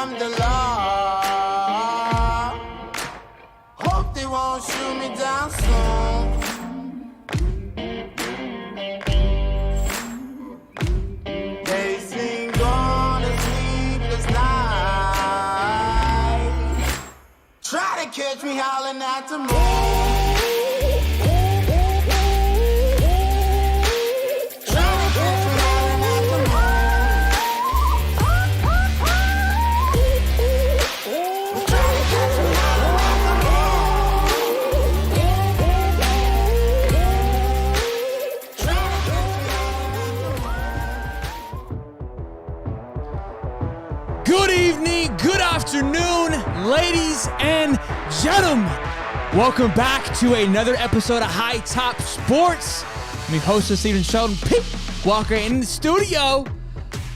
I'm the law. Hope they won't shoot me down soon. They sing on a sleepless night. Try to catch me howling at the moon. Good evening, good afternoon, ladies and gentlemen. Welcome back to another episode of High Top Sports. I'm your host, Stephen Sheldon Pete Walker, in the studio.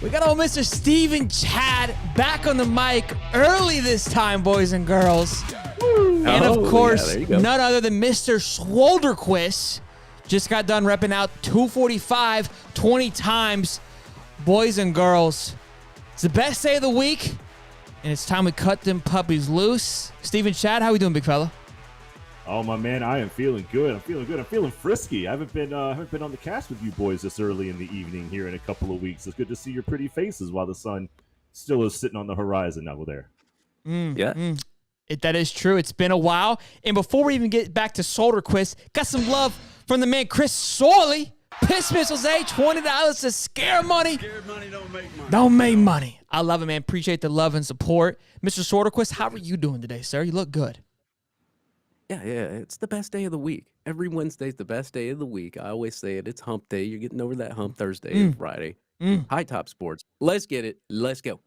We got old Mr. Steven Chad back on the mic early this time, boys and girls. And of course, none other than Mr. Swolderquist. Just got done repping out 245 20 times. Boys and girls, it's the best day of the week, and it's time we cut them puppies loose. Steven Chad, how we doing, big fella? Oh, my man, I am feeling good. I'm feeling frisky. I haven't been on the cast with you boys this early in the evening here in a couple of weeks. It's good to see your pretty faces while the sun still is sitting on the horizon over there. That is true. It's been a while. And before we even get back to Swolderquist, got some love from the man Chris Sorley. Piss Missiles, $20 to scare money. Scared money don't make money. Don't make money. I love it, man. Appreciate the love and support. Mr. Swolderquist, how are you doing today, sir? You look good. Yeah, it's the best day of the week. Every Wednesday's the best day of the week. I always say it. It's hump day. You're getting over that hump Thursday and Friday. High Top Sports. Let's get it. Let's go.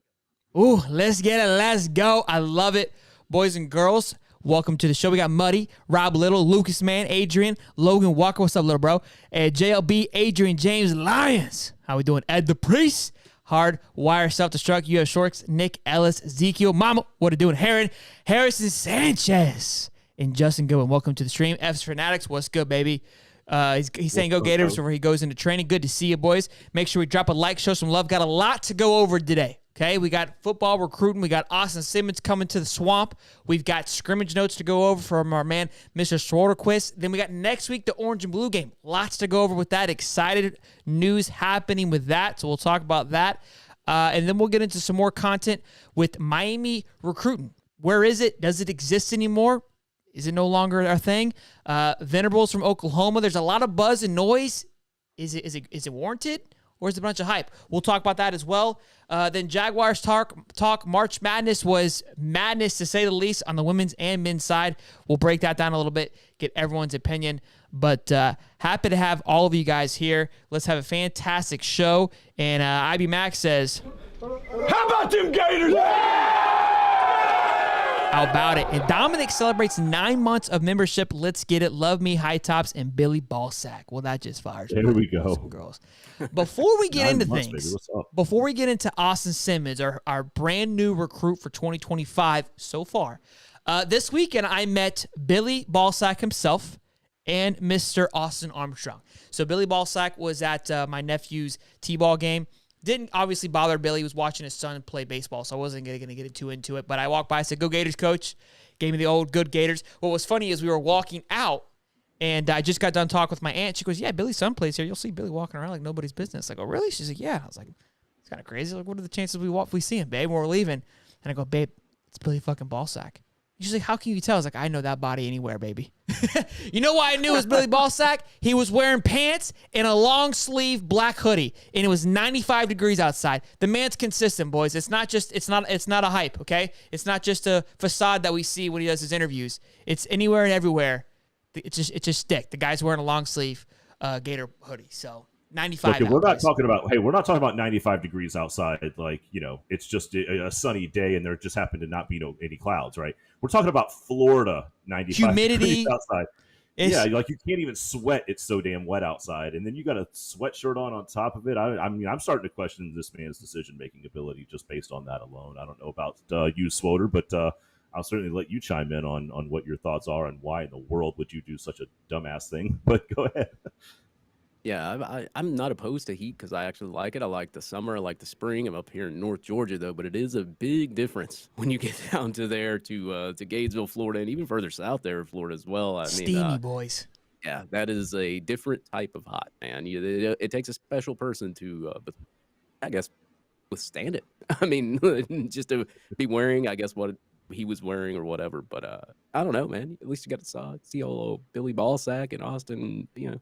Ooh, let's get it. Let's go. I love it. Boys and girls, welcome to the show. We got Muddy, Rob Little, Lucas Man, Adrian, Logan Walker. What's up, little bro? JLB, Adrian James Lyons. How we doing? Ed the Priest, Hard Wire Self-Destruct, U.S. Shorts, Nick Ellis, Ezekiel, Mama, what are doing? Harrison Sanchez, and Justin Goodwin. Welcome to the stream. F's Fanatics, what's good, baby? He's saying go Gators before he goes into training. Good to see you, boys. Make sure we drop a like, show some love. Got a lot to go over today. Okay, we got football recruiting. We got Austin Simmons coming to the swamp. We've got scrimmage notes to go over from our man, Mr. Swolderquist. Then we got next week the Orange and Blue game. Lots to go over with that. Excited news happening with that, so we'll talk about that. And then we'll get into some more content with Miami recruiting. Where is it? Does it exist anymore? Is it no longer a thing? Venables from Oklahoma. There's a lot of buzz and noise. Is it warranted? Or is it a bunch of hype? We'll talk about that as well. Then Jaguars talk. March Madness was madness, to say the least, on the women's and men's side. We'll break that down a little bit, get everyone's opinion. But happy to have all of you guys here. Let's have a fantastic show. And IB Max says, how about them Gators? how about it? And Dominic celebrates 9 months of membership. Let's get it. Love Me, High Tops, and Billy Ballsack. Well, that just fires. There we go. Girls. Before we get into things, baby. What's up? before we get into Austin Simmons, our brand new recruit for 2025 so far, this weekend I met Billy Ballsack himself and Mr. Austin Armstrong. So Billy Ballsack was at my nephew's T-ball game. Didn't obviously bother Billy. He was watching his son play baseball, so I wasn't going to get too into it. But I walked by, I said, go Gators, coach. Gave me the old good Gators. What was funny is we were walking out, and I just got done talking with my aunt. She goes, yeah, Billy's son plays here. You'll see Billy walking around like nobody's business. I go, really? She's like, yeah. I was like, it's kind of crazy. Like, what are the chances we see him, babe, when we're leaving? And I go, babe, it's Billy fucking Ballsack. She's like, how can you tell? I was like, I know that body anywhere, baby. You know why I knew it was Billy Ballsack? He was wearing pants and a long sleeve black hoodie, and it was 95 degrees outside. The man's consistent, boys. It's not a hype, okay? It's not just a facade that we see when he does his interviews. It's anywhere and everywhere. It's just stick. The guy's wearing a long sleeve Gator hoodie, so 95. Okay, we're not talking about 95 degrees outside. Like, you know, it's just a sunny day and there just happen to not be any clouds, right? We're talking about Florida, 95 humidity degrees outside. Yeah, like you can't even sweat. It's so damn wet outside, and then you got a sweatshirt on top of it. I mean, I'm starting to question this man's decision-making ability just based on that alone. I don't know about you, Swoder, but I'll certainly let you chime in on what your thoughts are and why in the world would you do such a dumbass thing. But go ahead. Yeah, I'm not opposed to heat because I actually like it. I like the summer. I like the spring. I'm up here in North Georgia though, but it is a big difference when you get down to there to Gainesville, Florida, and even further south there in Florida as well. I mean, Steamy boys. yeah, that is a different type of hot, man. It takes a special person to, I guess, withstand it. I mean, just to be wearing, I guess, what he was wearing or whatever. But I don't know, man. At least you got to see old Billy Ballsack in Austin, you know.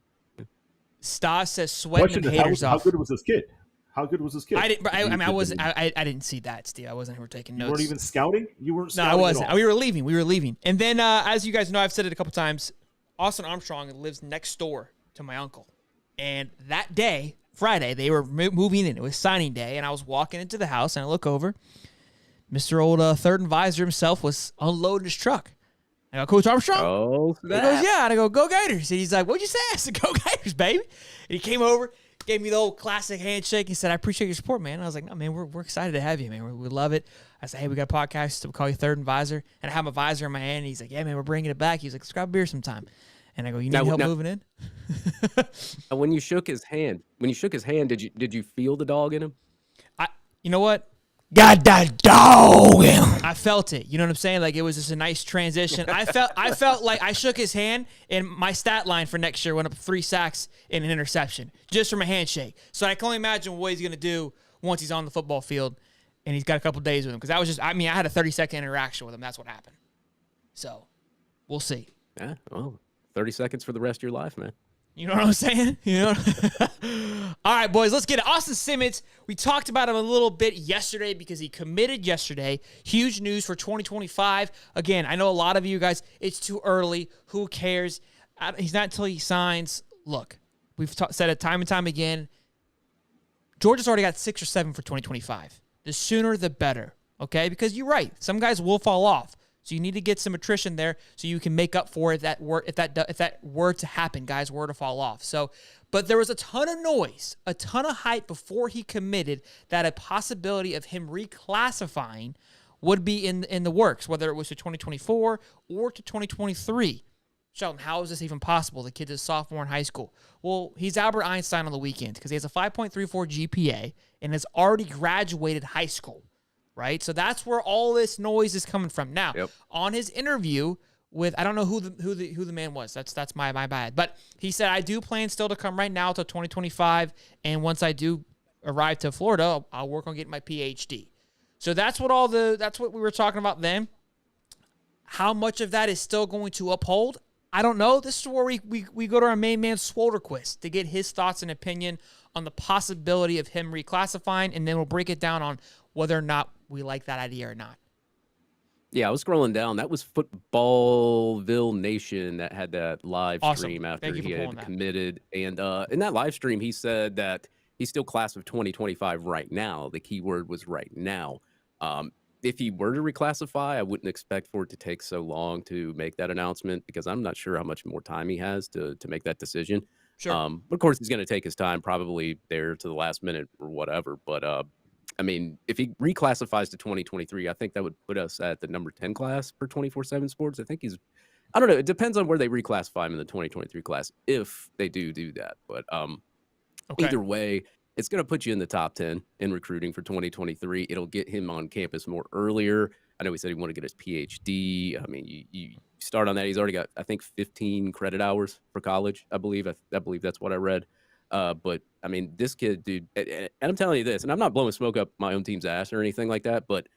Stas says sweating Question them is, haters how off. good was this kid? How good was this kid? I didn't. I mean, I was. You I didn't see that, Steve. I wasn't here taking notes. weren't even scouting. You weren't. No, Scouting I wasn't. At all. We were leaving. We were leaving. And then, as you guys know, I've said it a couple times. Austin Armstrong lives next door to my uncle, and that day, Friday, they were moving in. It was signing day, and I was walking into the house, and I look over. Mr. Old Third Advisor himself was unloading his truck. I go, Coach Armstrong? Oh, He goes, yeah. And I go, go Gators. And he's like, what'd you say? I said, go Gators, baby. And he came over, gave me the old classic handshake. He said, I appreciate your support, man. And I was like, no, man, we're excited to have you, man. We love it. I said, hey, we got a podcast. So we'll call you Third Advisor. And I have my visor in my hand. And he's like, yeah, man, we're bringing it back. He's like, let's grab a beer sometime. And I go, you need help moving in? When you shook his hand, did you feel the dog in him? You know what? Got that dog. I felt it. You know what I'm saying? Like it was just a nice transition. I felt like I shook his hand and my stat line for next year went up 3 sacks and an interception just from a handshake. So I can only imagine what he's going to do once he's on the football field and he's got a couple days with him. Because that was just, I mean, I had a 30-second interaction with him. That's what happened. So we'll see. Yeah, well, 30 seconds for the rest of your life, man. You know what I'm saying? You know. All right, boys, let's get it. Austin Simmons, we talked about him a little bit yesterday because he committed yesterday. Huge news for 2025. Again, I know a lot of you guys, it's too early. Who cares? He's not until he signs. Look, we've said it time and time again. Georgia's already got 6 or 7 for 2025. The sooner, the better, okay? Because you're right. Some guys will fall off. So you need to get some attrition there so you can make up for it if that were to happen, guys, were to fall off. So, but there was a ton of noise, a ton of hype before he committed that a possibility of him reclassifying would be in the works, whether it was to 2024 or to 2023. Sheldon, how is this even possible? The kid's a sophomore in high school. Well, he's Albert Einstein on the weekend because he has a 5.34 GPA and has already graduated high school. Right, so that's where all this noise is coming from. Now, on his interview with, I don't know who the man was. That's my bad. But he said, I do plan still to come right now till 2025, and once I do arrive to Florida, I'll work on getting my PhD. So that's what we were talking about then. How much of that is still going to uphold? I don't know. This is where we go to our main man Swoderquist to get his thoughts and opinion on the possibility of him reclassifying, and then we'll break it down on whether or not we like that idea or not. Yeah, I was scrolling down. That was Footballville Nation that had that live stream after he had committed. And in that live stream, he said that he's still class of 2025 right now. The key word was right now. If he were to reclassify, I wouldn't expect for it to take so long to make that announcement because I'm not sure how much more time he has to make that decision. Sure. But of course, he's going to take his time, probably there to the last minute or whatever. But I mean, if he reclassifies to 2023, I think that would put us at the number 10 class for 24/7 Sports. I think I don't know. It depends on where they reclassify him in the 2023 class, if they do that. But either way, it's going to put you in the top 10 in recruiting for 2023. It'll get him on campus more earlier. I know he said he wanted to get his PhD. I mean, you start on that. He's already got, I think, 15 credit hours for college, I believe. I believe that's what I read. But I mean, this kid, dude, and I'm telling you this, and I'm not blowing smoke up my own team's ass or anything like that, but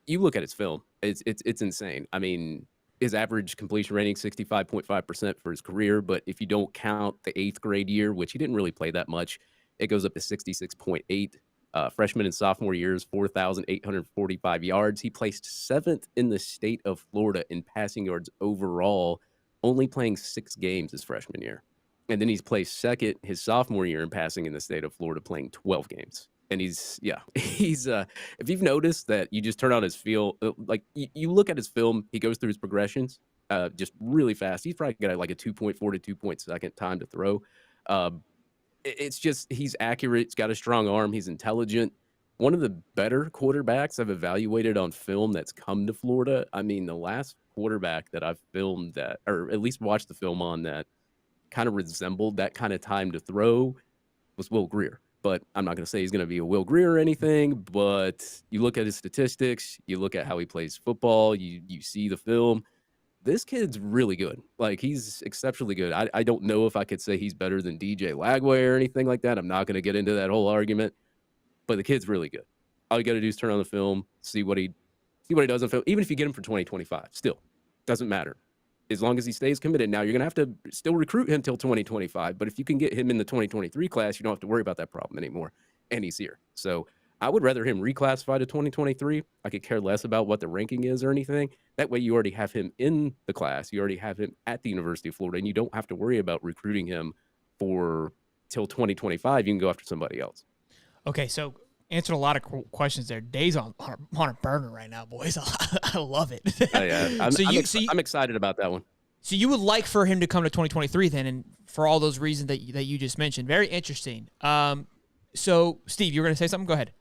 you look at his film, it's insane. I mean, his average completion rating 65.5% for his career, but if you don't count the 8th grade year, which he didn't really play that much, it goes up to 66.8. Freshman and sophomore years, 4,845 yards. He placed 7th in the state of Florida in passing yards overall, only playing 6 games his freshman year. And then he's placed 2nd his sophomore year in passing in the state of Florida, playing 12 games. And he's if you've noticed that you just turn on his film, like you look at his film, he goes through his progressions just really fast. He's probably got like a 2.4 to 2.2 time to throw. It's just, he's accurate. He's got a strong arm. He's intelligent. One of the better quarterbacks I've evaluated on film that's come to Florida. I mean, the last quarterback that I've filmed that, or at least watched the film on that kind of resembled that kind of time to throw was Will Grier. But I'm not going to say he's going to be a Will Grier or anything, but you look at his statistics, you look at how he plays football, you see the film. This kid's really good. Like, he's exceptionally good. I don't know if I could say he's better than DJ Lagway or anything like that. I'm not going to get into that whole argument, but the kid's really good. All you got to do is turn on the film, see what he does in film. Even if you get him for 2025, still doesn't matter. As long as he stays committed. Now, you're going to have to still recruit him till 2025, but if you can get him in the 2023 class, you don't have to worry about that problem anymore, and he's here. So I would rather him reclassify to 2023. I could care less about what the ranking is or anything. That way you already have him in the class. You already have him at the University of Florida, and you don't have to worry about recruiting him for till 2025. You can go after somebody else. Okay, so answered a lot of questions there. Days on a burner right now, boys. I love it. Oh, yeah. I'm excited about that one. So you would like for him to come to 2023 then, and for all those reasons that you just mentioned. Very interesting. So, Steve, you were going to say something? Go ahead.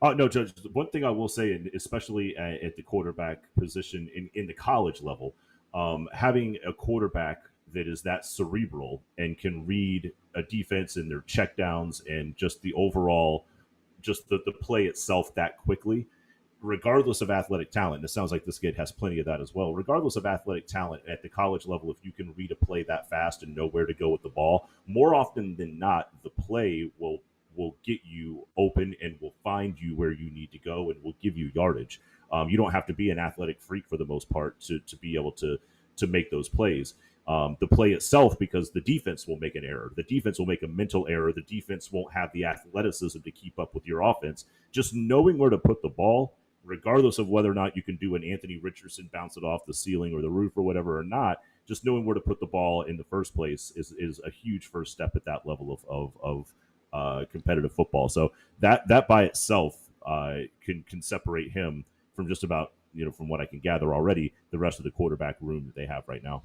No, Judge, one thing I will say, and especially at the quarterback position in the college level, having a quarterback that is that cerebral and can read a defense and their checkdowns and just the overall, just the play itself that quickly, regardless of athletic talent. And it sounds like this kid has plenty of that as well. Regardless of athletic talent at the college level, if you can read a play that fast and know where to go with the ball, more often than not, the play will get you open and will find you where you need to go and will give you yardage. You don't have to be an athletic freak for the most part to be able to make those plays. The play itself, because the defense will make an error. The defense will make a mental error. The defense won't have the athleticism to keep up with your offense. Just knowing where to put the ball, regardless of whether or not you can do an Anthony Richardson bounce it off the ceiling or the roof or whatever or not, just knowing where to put the ball in the first place is a huge first step at that level of competitive football. So that by itself can separate him from just about, from what I can gather already, the rest of the quarterback room that they have right now.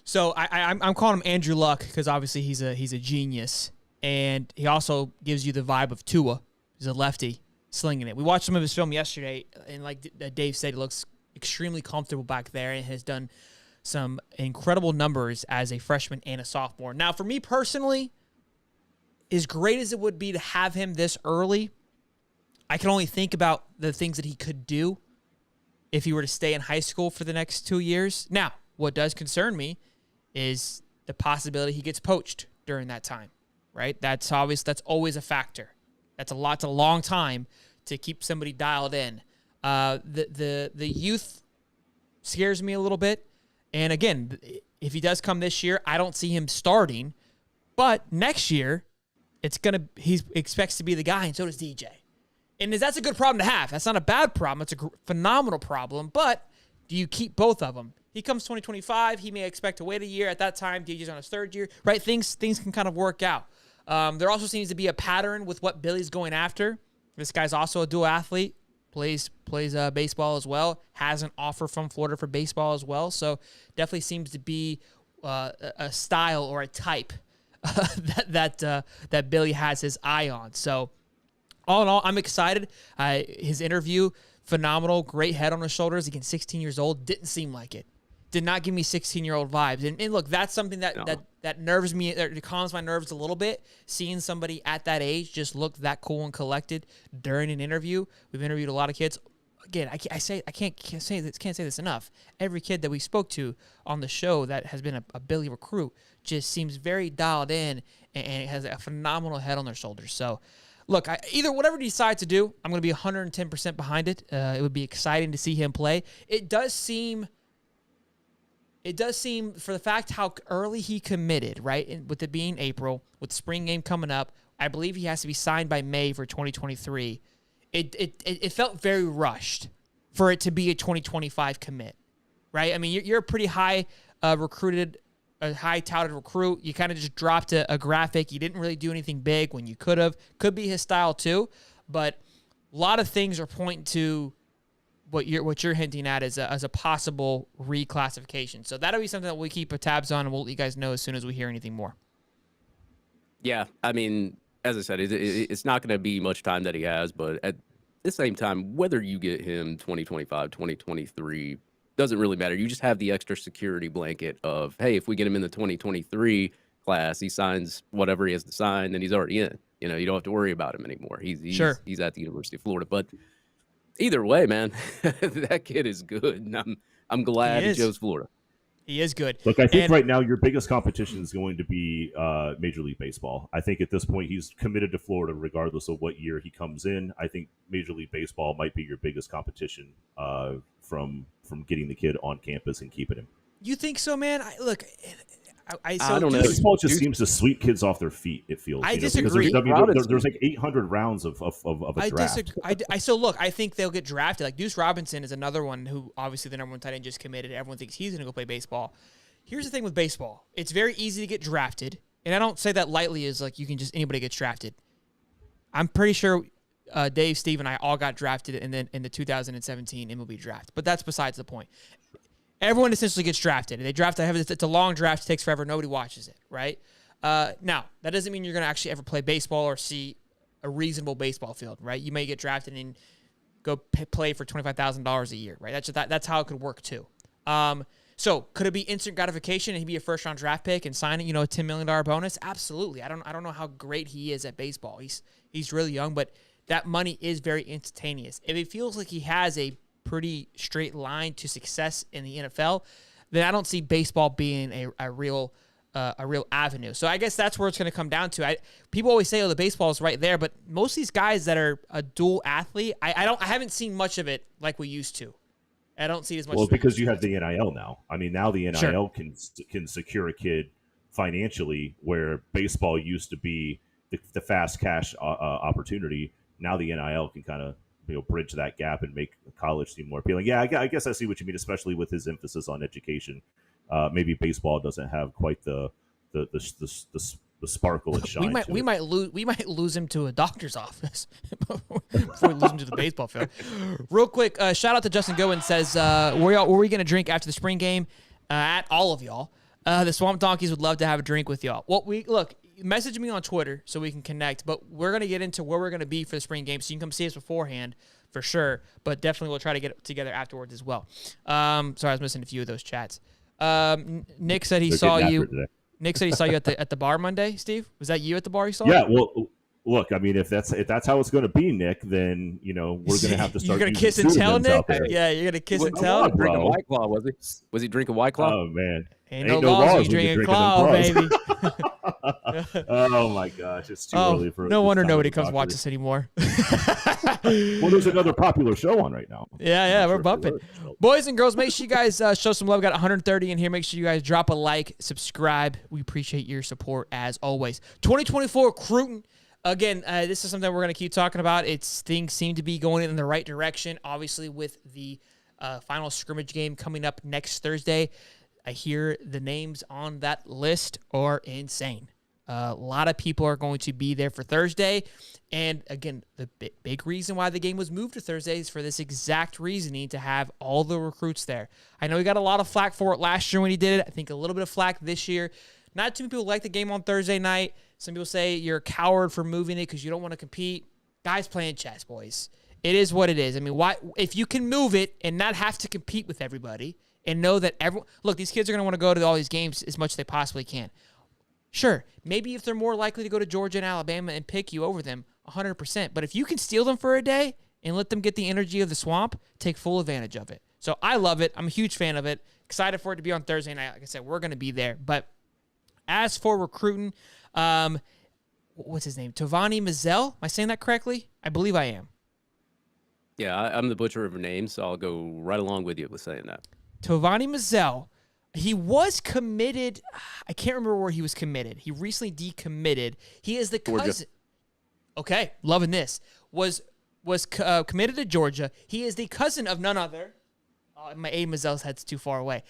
So I'm calling him Andrew Luck because obviously he's a genius, and he also gives you the vibe of Tua. He's a lefty slinging it. We watched some of his film yesterday, and like Dave said, he looks extremely comfortable back there and has done some incredible numbers as a freshman and a sophomore. Now, for me personally, as great as it would be to have him this early, I can only think about the things that he could do if he were to stay in high school for the next 2 years. Now, what does concern me is the possibility he gets poached during that time, right? That's always a factor. That's a long time to keep somebody dialed in. The youth scares me a little bit. And again, if he does come this year, I don't see him starting. But next year, he expects to be the guy, and so does DJ. And that's a good problem to have. That's not a bad problem. It's a phenomenal problem. But do you keep both of them? He comes 2025. He may expect to wait a year. At that time, DJ's on his third year. Right? Things can kind of work out. There also seems to be a pattern with what Billy's going after. This guy's also a dual athlete. Plays baseball as well. Has an offer from Florida for baseball as well. So definitely seems to be a style or a type that Billy has his eye on. So all in all, I'm excited. His interview, phenomenal. Great head on his shoulders. Again, 16 years old. Didn't seem like it. Did not give me 16-year-old vibes. And look, that's something that nerves me, or calms my nerves a little bit. Seeing somebody at that age just look that cool and collected during an interview. We've interviewed a lot of kids. Again, I can't say this enough. Every kid that we spoke to on the show that has been a Billy recruit just seems very dialed in and has a phenomenal head on their shoulders. So, look, either whatever he decides to do, I'm going to be 110% behind it. It would be exciting to see him play. It does seem, for the fact how early he committed, right, and with it being April, with the spring game coming up, I believe he has to be signed by May for 2023. It felt very rushed for it to be a 2025 commit, right? I mean, you're a pretty high touted recruit. You kind of just dropped a graphic. You didn't really do anything big when you could have. Could be his style too, but a lot of things are pointing to what you're hinting at as a possible reclassification. So that'll be something that we keep tabs on, and we'll let you guys know as soon as we hear anything more. Yeah, I mean, as I said, it's not going to be much time that he has, but at the same time, whether you get him 2025, 2023, doesn't really matter. You just have the extra security blanket of, hey, if we get him in the 2023 class, he signs whatever he has to sign, then he's already in. You know, you don't have to worry about him anymore. He's at the University of Florida. But either way, man, that kid is good. And I'm glad he chose Florida. He is good. Look, I think right now your biggest competition is going to be Major League Baseball. I think at this point he's committed to Florida regardless of what year he comes in. I think Major League Baseball might be your biggest competition from getting the kid on campus and keeping him. You think so, man? I don't know. Baseball just seems to sweep kids off their feet, it feels. I disagree. There's like 800 rounds of a draft. So look, I think they'll get drafted. Like Deuce Robinson is another one who obviously the number one tight end just committed. Everyone thinks he's going to go play baseball. Here's the thing with baseball. It's very easy to get drafted. And I don't say that lightly as like anybody gets drafted. I'm pretty sure Dave, Steve, and I all got drafted in the 2017 MLB draft. But that's besides the point. Everyone essentially gets drafted. They draft. It's a long draft. It takes forever. Nobody watches it, right? Now, that doesn't mean you're going to actually ever play baseball or see a reasonable baseball field, right? You may get drafted and go play for $25,000 a year, right? That's how it could work too. So could it be instant gratification and he'd be a first-round draft pick and sign a $10 million bonus? Absolutely. I don't know how great he is at baseball. He's really young, but that money is very instantaneous. If it feels like he has a pretty straight line to success in the NFL, then I don't see baseball being a real avenue. So I guess that's where it's going to come down to. People always say, "Oh, the baseball is right there," but most of these guys that are a dual athlete, I haven't seen much of it like we used to. I don't see as much. Well, because you have the NIL now. I mean, now the NIL Sure. can secure a kid financially, where baseball used to be the fast cash opportunity. Now the NIL can kind of bridge that gap and make college seem more appealing. Yeah, I guess I see what you mean, especially with his emphasis on education. Maybe baseball doesn't have quite the sparkle and shine. We might lose him to a doctor's office before we lose him to the baseball field. Real quick, shout out to Justin Goen says, were we going to drink after the spring game? At all of y'all. The Swamp Donkeys would love to have a drink with y'all. Message me on Twitter so we can connect, but we're going to get into where we're going to be for the spring game, so you can come see us beforehand for sure, but definitely we'll try to get together afterwards as well. Sorry, I was missing a few of those chats. Nick said he saw you. Nick said he saw you at the bar Monday. Steve, was that you at the bar he saw? Yeah, well, look, I mean, if that's how it's going to be, Nick, then we're going to have to start. You're going to kiss and tell, Nick? Yeah, you're going to kiss and tell. Drinking White Claw, was he? Was he drinking White Claw? Oh man, ain't no laws when you drinking Claw, baby. Oh my gosh, it's too early for. No wonder nobody comes watch us anymore. Well, there's another popular show on right now. Yeah, we're bumping. Boys and girls, make sure you guys show some love. We got 130 in here. Make sure you guys drop a like, subscribe. We appreciate your support as always. 2024 recruiting. Again, this is something we're going to keep talking about. Things seem to be going in the right direction. Obviously, with the final scrimmage game coming up next Thursday, I hear the names on that list are insane. A lot of people are going to be there for Thursday. And again, the big reason why the game was moved to Thursday is for this exact reasoning, to have all the recruits there. I know he got a lot of flack for it last year when he did it. I think a little bit of flack this year. Not too many people like the game on Thursday night. Some people say you're a coward for moving it because you don't want to compete. Guys playing chess, boys. It is what it is. I mean, why? If you can move it and not have to compete with everybody and know that look, these kids are going to want to go to all these games as much as they possibly can. Sure, maybe if they're more likely to go to Georgia and Alabama and pick you over them, 100%. But if you can steal them for a day and let them get the energy of the swamp, take full advantage of it. So I love it. I'm a huge fan of it. Excited for it to be on Thursday night. Like I said, we're going to be there. But as for recruiting, what's his name? Tovani Mazzell? Am I saying that correctly? I believe I am. Yeah, I'm the butcher of names, so I'll go right along with you with saying that. Tovani Mazzell. He was committed. I can't remember where he was committed. He recently decommitted. He is the cousin. Georgia. Okay, loving this. Was committed to Georgia. He is the cousin of none other. Oh, my Aiden Mazzell's head's too far away.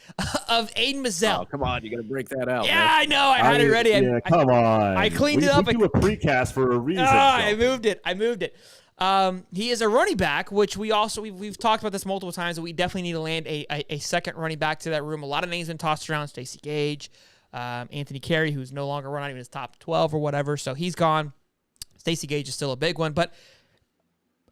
Of Aiden Mazzell. Oh, come on, you got to break that out. Yeah, man. I know. I had it ready. Come on. I cleaned it up. We do a precast for a reason. I moved it. He is a running back, which we've talked about this multiple times, that we definitely need to land a second running back to that room. A lot of names been tossed around. Stacey Gage, Anthony Carey, who's no longer running, even his top 12 or whatever, so he's gone. Stacey Gage is still a big one, but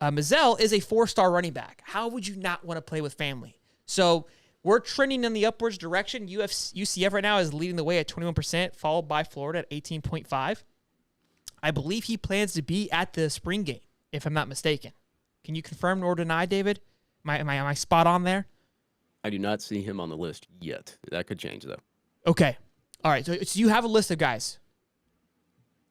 Mazzell is a 4-star running back. How would you not want to play with family? So we're trending in the upwards direction. UCF right now is leading the way at 21%, followed by Florida at 18.5%. I believe he plans to be at the spring game, if I'm not mistaken. Can you confirm or deny, David? Am I spot on there? I do not see him on the list yet. That could change, though. Okay. All right. So you have a list of guys.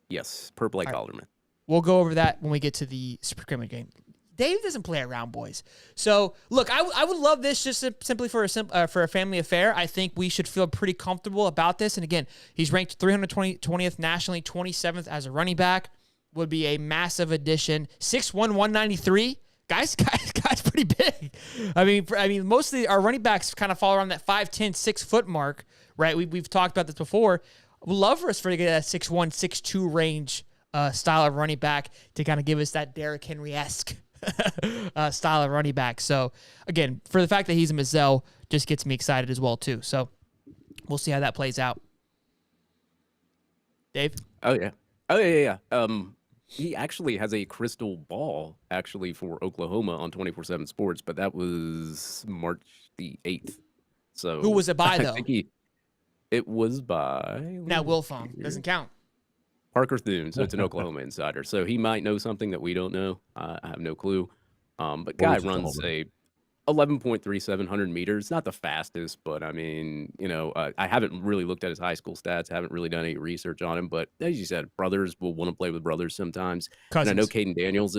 Yes, per Blake All right. Alderman. We'll go over that when we get to the scrimmage game. Dave doesn't play around, boys. So, look, I would love this just simply for a family affair. I think we should feel pretty comfortable about this. And again, he's ranked 320th nationally, 27th as a running back. Would be a massive addition. 6'1", 193. Guys, pretty big. I mean, most of our running backs kind of fall around that 5'10", 6 foot mark, right? We've talked about this before. Would love for us to get that 6'1", 6'2 range style of running back to kind of give us that Derrick Henry-esque style of running back. So again, for the fact that he's a Mazzell just gets me excited as well too. So we'll see how that plays out. Dave? Oh yeah. He actually has a crystal ball actually for Oklahoma on 24/7 Sports, but that was March the 8th. So who was it by though? It was by now Wilfong doesn't count. Parker Thune, so it's an Oklahoma insider. So he might know something that we don't know. I have no clue. But guy runs a 11.3700 meters. Not the fastest, but I mean, I haven't really looked at his high school stats. Haven't really done any research on him. But as you said, brothers will want to play with brothers sometimes. Cousins. And I know Caden Daniels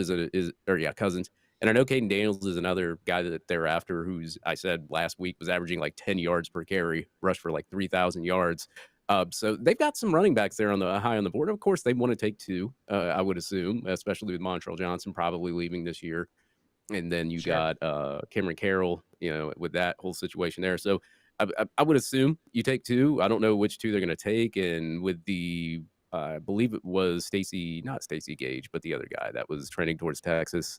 cousins. And I know Caden Daniels is another guy that they're after, who's I said last week was averaging like 10 yards per carry, rushed for like 3,000 yards. So they've got some running backs there on the high on the board. Of course, they want to take two, I would assume, especially with Montrell Johnson probably leaving this year. And then you got Cameron Carroll, with that whole situation there. So I would assume you take two. I don't know which two they're going to take. And with the, I believe it was not Stacey Gage, but the other guy that was trending towards Texas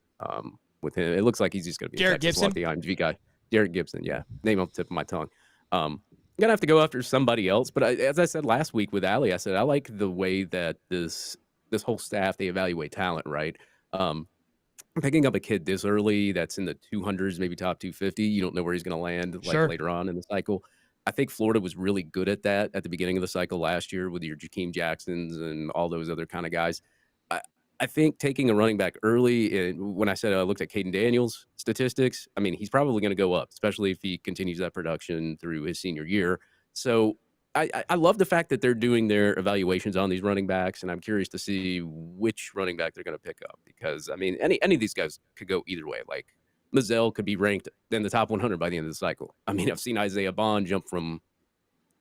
with him. It looks like he's just going to be Derek Texas Gibson? the IMG guy. Derek Gibson, yeah. Name off the tip of my tongue. Gonna have to go after somebody else, but as I said last week with Ali, I said I like the way that this whole staff, they evaluate talent, right? Picking up a kid this early that's in the 200s, maybe top 250, you don't know where he's going to land later on in the cycle. I think Florida was really good at that at the beginning of the cycle last year with your Jakeem Jacksons and all those other kind of guys. I think taking a running back early, and when I said I looked at Caden Daniels' statistics, I mean, he's probably going to go up, especially if he continues that production through his senior year. So I love the fact that they're doing their evaluations on these running backs, and I'm curious to see which running back they're going to pick up because, I mean, any of these guys could go either way. Like, Mazzell could be ranked in the top 100 by the end of the cycle. I mean, I've seen Isaiah Bond jump from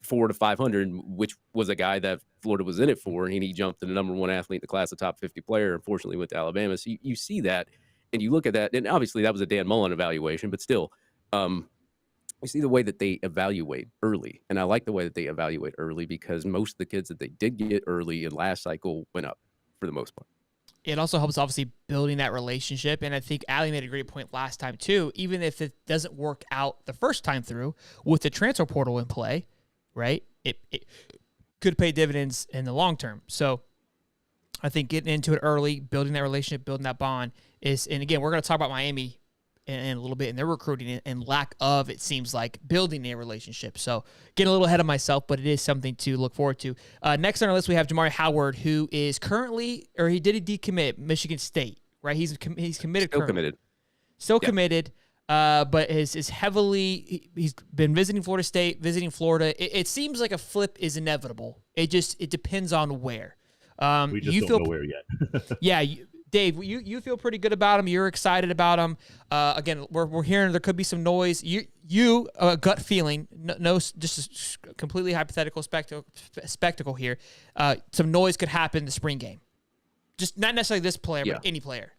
4 to 500, which was a guy that Florida was in it for, and he jumped to the number one athlete in the class, a top 50 player. Unfortunately, went to Alabama. So you see that, and you look at that, and obviously that was a Dan Mullen evaluation, but still, you see the way that they evaluate early, and I like the way that they evaluate early because most of the kids that they did get early in last cycle went up for the most part. It also helps, obviously, building that relationship. And I think Ali made a great point last time, too. Even if it doesn't work out the first time through with the transfer portal in play, right, it could pay dividends in the long term. So I think getting into it early, building that relationship, building that bond is, and again, we're going to talk about Miami in a little bit and their recruiting and lack of, it seems like, building a relationship. So getting a little ahead of myself, but it is something to look forward to. Next on our list, we have Jamari Howard, who is currently, or he did a decommit Michigan State, right? He's committed. Still committed. But is heavily, he's been visiting Florida State, visiting Florida. It seems like a flip is inevitable. It depends on where. We just don't know where yet. Yeah, Dave, you feel pretty good about him. You're excited about him. Again, we're hearing there could be some noise. You gut feeling, no, just a completely hypothetical spectacle here. Some noise could happen in the spring game. Just not necessarily this player, but any player.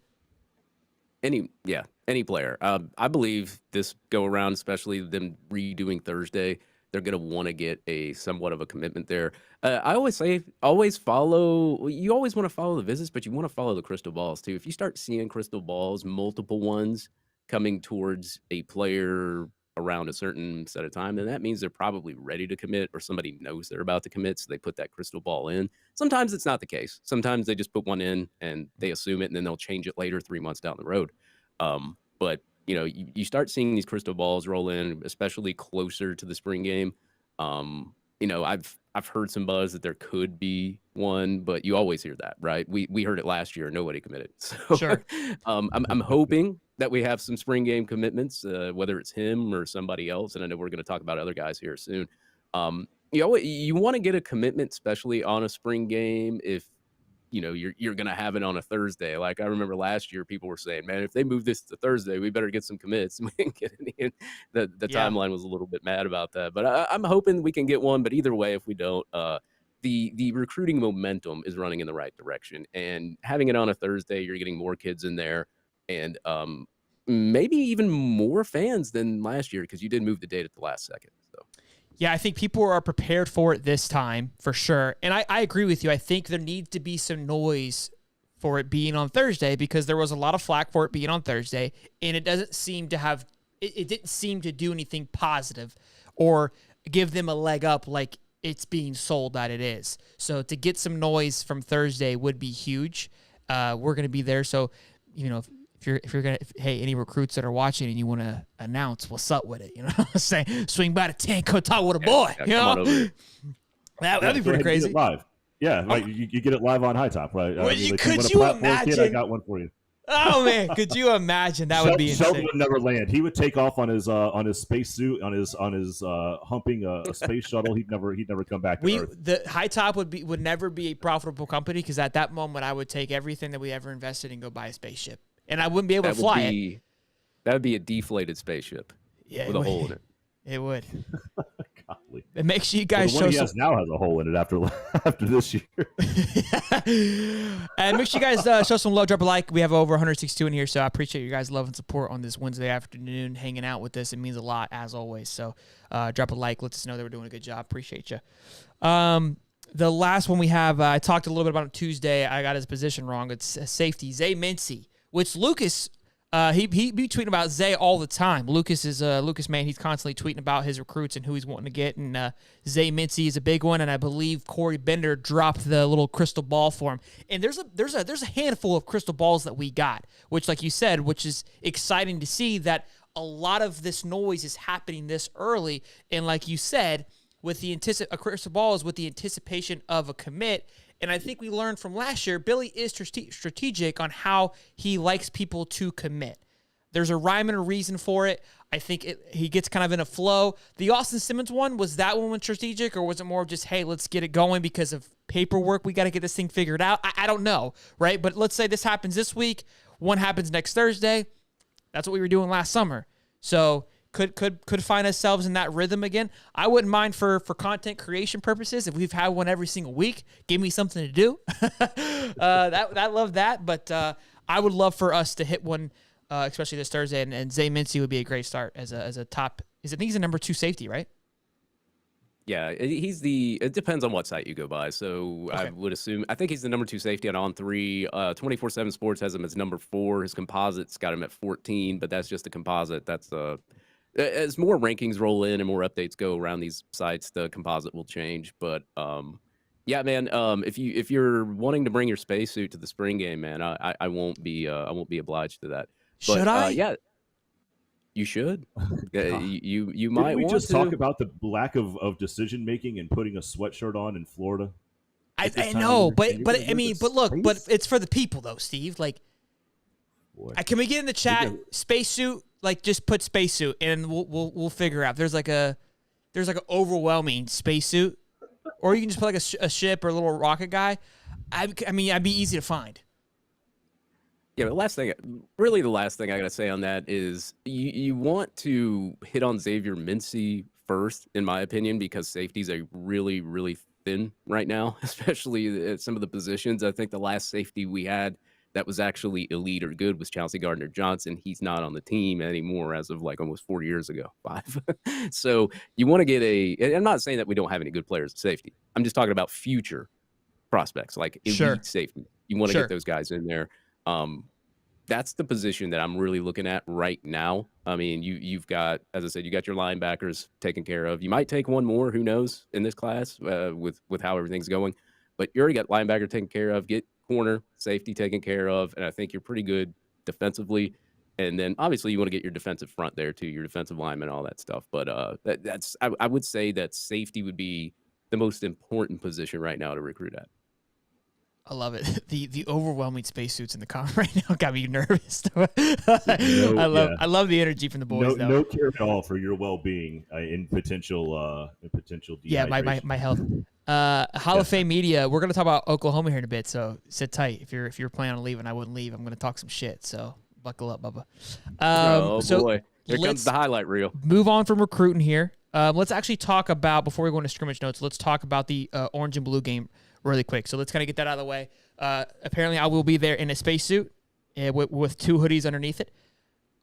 Any player. I believe this go around, especially them redoing Thursday, they're going to want to get a somewhat of a commitment there. I always say, you always want to follow the visits, but you want to follow the crystal balls too. If you start seeing crystal balls, multiple ones coming towards a player around a certain set of time, then that means they're probably ready to commit or somebody knows they're about to commit, so they put that crystal ball in. Sometimes it's not the case. Sometimes they just put one in and they assume it, and then they'll change it later 3 months down the road. But you start seeing these crystal balls roll in, especially closer to the spring game. I've heard some buzz that there could be one, but you always hear that, right? We heard it last year, nobody committed. So Sure. I'm hoping that we have some spring game commitments, whether it's him or somebody else. And I know we're going to talk about other guys here soon. You want to get a commitment, especially on a spring game, if you're going to have it on a Thursday. Like I remember last year, people were saying, man, if they move this to Thursday, we better get some commits. We didn't get any in. The Yeah. timeline was a little bit mad about that, but I'm hoping we can get one. But either way, if we don't, the recruiting momentum is running in the right direction, and having it on a Thursday, you're getting more kids in there, and maybe even more fans than last year, because you did move the date at the last second. So. Yeah, I think people are prepared for it this time, for sure. And I agree with you. I think there needs to be some noise for it being on Thursday, because there was a lot of flack for it being on Thursday, and it doesn't seem to have – it didn't seem to do anything positive or give them a leg up like it's being sold that it is. So to get some noise from Thursday would be huge. We're going to be there. So, if you're gonna, hey, any recruits that are watching and you want to announce what's up with it, say swing by the tent, go talk with a boy, come on over here. That'd be pretty crazy. Live. Yeah, right. You get it live on High Top, right? Well, could a you platform imagine? Kid, I got one for you. Oh man, could you imagine? That would be insane. Sheldon would never land. He would take off on his spacesuit, on his humping a space shuttle. He'd never come back to Earth. The High Top would never be a profitable company, because at that moment I would take everything that we ever invested and go buy a spaceship, and I wouldn't be able to fly it. That would be a deflated spaceship with a hole in it. It would. Golly. And make sure you guys the one he has now has a hole in it after this year. And make sure you guys show some love, drop a like. We have over 162 in here, so I appreciate you guys' love and support on this Wednesday afternoon, hanging out with us. It means a lot, as always. So drop a like, let us know that we're doing a good job. Appreciate you. The last one we have, I talked a little bit about on Tuesday. I got his position wrong. It's safety, Zay Mincy, which Lucas. He be tweeting about Zay all the time. Lucas is Lucas, man. He's constantly tweeting about his recruits and who he's wanting to get. And Zay Mincy is a big one. And I believe Corey Bender dropped the little crystal ball for him. And there's a handful of crystal balls that we got, which, like you said, which is exciting to see that a lot of this noise is happening this early. And like you said, with the a crystal ball is with the anticipation of a commit. And I think we learned from last year, Billy is strategic on how he likes people to commit. There's a rhyme and a reason for it. I think he gets kind of in a flow. The Austin Simmons one, was that one strategic, or was it more of just, hey, let's get it going because of paperwork? We got to get this thing figured out. I don't know, right? But let's say this happens this week. One happens next Thursday. That's what we were doing last summer. So could find ourselves in that rhythm again. I wouldn't mind for content creation purposes if we've had one every single week. Give me something to do. I love that, but I would love for us to hit one, especially this Thursday. And Zay Mincy would be a great start as a top. I think he's a number 2 safety, right? Yeah, it depends on what site you go by. So Okay. I would assume, I think he's the number 2 safety on 3. 24/7 Sports has him as number 4. His composite's got him at 14, but that's just a composite. That's as more rankings roll in and more updates go around these sites, the composite will change. But yeah, man, if you're wanting to bring your spacesuit to the spring game, man, I won't be obliged to that. But, Should I? Yeah, you should. You might Didn't we want just to talk about the lack of decision making and putting a sweatshirt on in Florida? I know, but I mean, but look, but it's for the people though, Steve. Like, can we get in the chat spacesuit? Like, just put spacesuit, and we'll figure out. There's like an overwhelming spacesuit, or you can just put like a ship or a little rocket guy. I mean, I'd be easy to find. Yeah, the last thing I gotta say on that is you want to hit on Xavier Mincy first, in my opinion, because safeties are really, really thin right now, especially at some of the positions. I think the last safety we had that was actually elite or good was Chauncey Gardner-Johnson. He's not on the team anymore as of like almost 4 years ago, 5. So you want to get and I'm not saying that we don't have any good players at safety. I'm just talking about future prospects, like elite safety. You want to get those guys in there. That's the position that I'm really looking at right now. I mean, you've got, as I said, you got your linebackers taken care of. You might take one more, who knows, in this class with how everything's going. But you already got linebacker taken care of. Get corner, safety taken care of, and I think you're pretty good defensively. And then obviously you want to get your defensive front there too, your defensive lineman, all that stuff. But I would say that safety would be the most important position right now to recruit at. I love it. The overwhelming spacesuits in the car right now got me nervous. I love the energy from the boys. No care at all for your well-being in potential dehydration. Yeah, my health. Hall of Fame media. We're gonna talk about Oklahoma here in a bit, so sit tight. If you're planning on leaving, I wouldn't leave. I'm gonna talk some shit. So buckle up, Bubba. Boy, here comes the highlight reel. Move on from recruiting here. Let's actually talk about, before we go into scrimmage notes, let's talk about the orange and blue game really quick. So let's kind of get that out of the way. Apparently, I will be there in a spacesuit with 2 hoodies underneath it.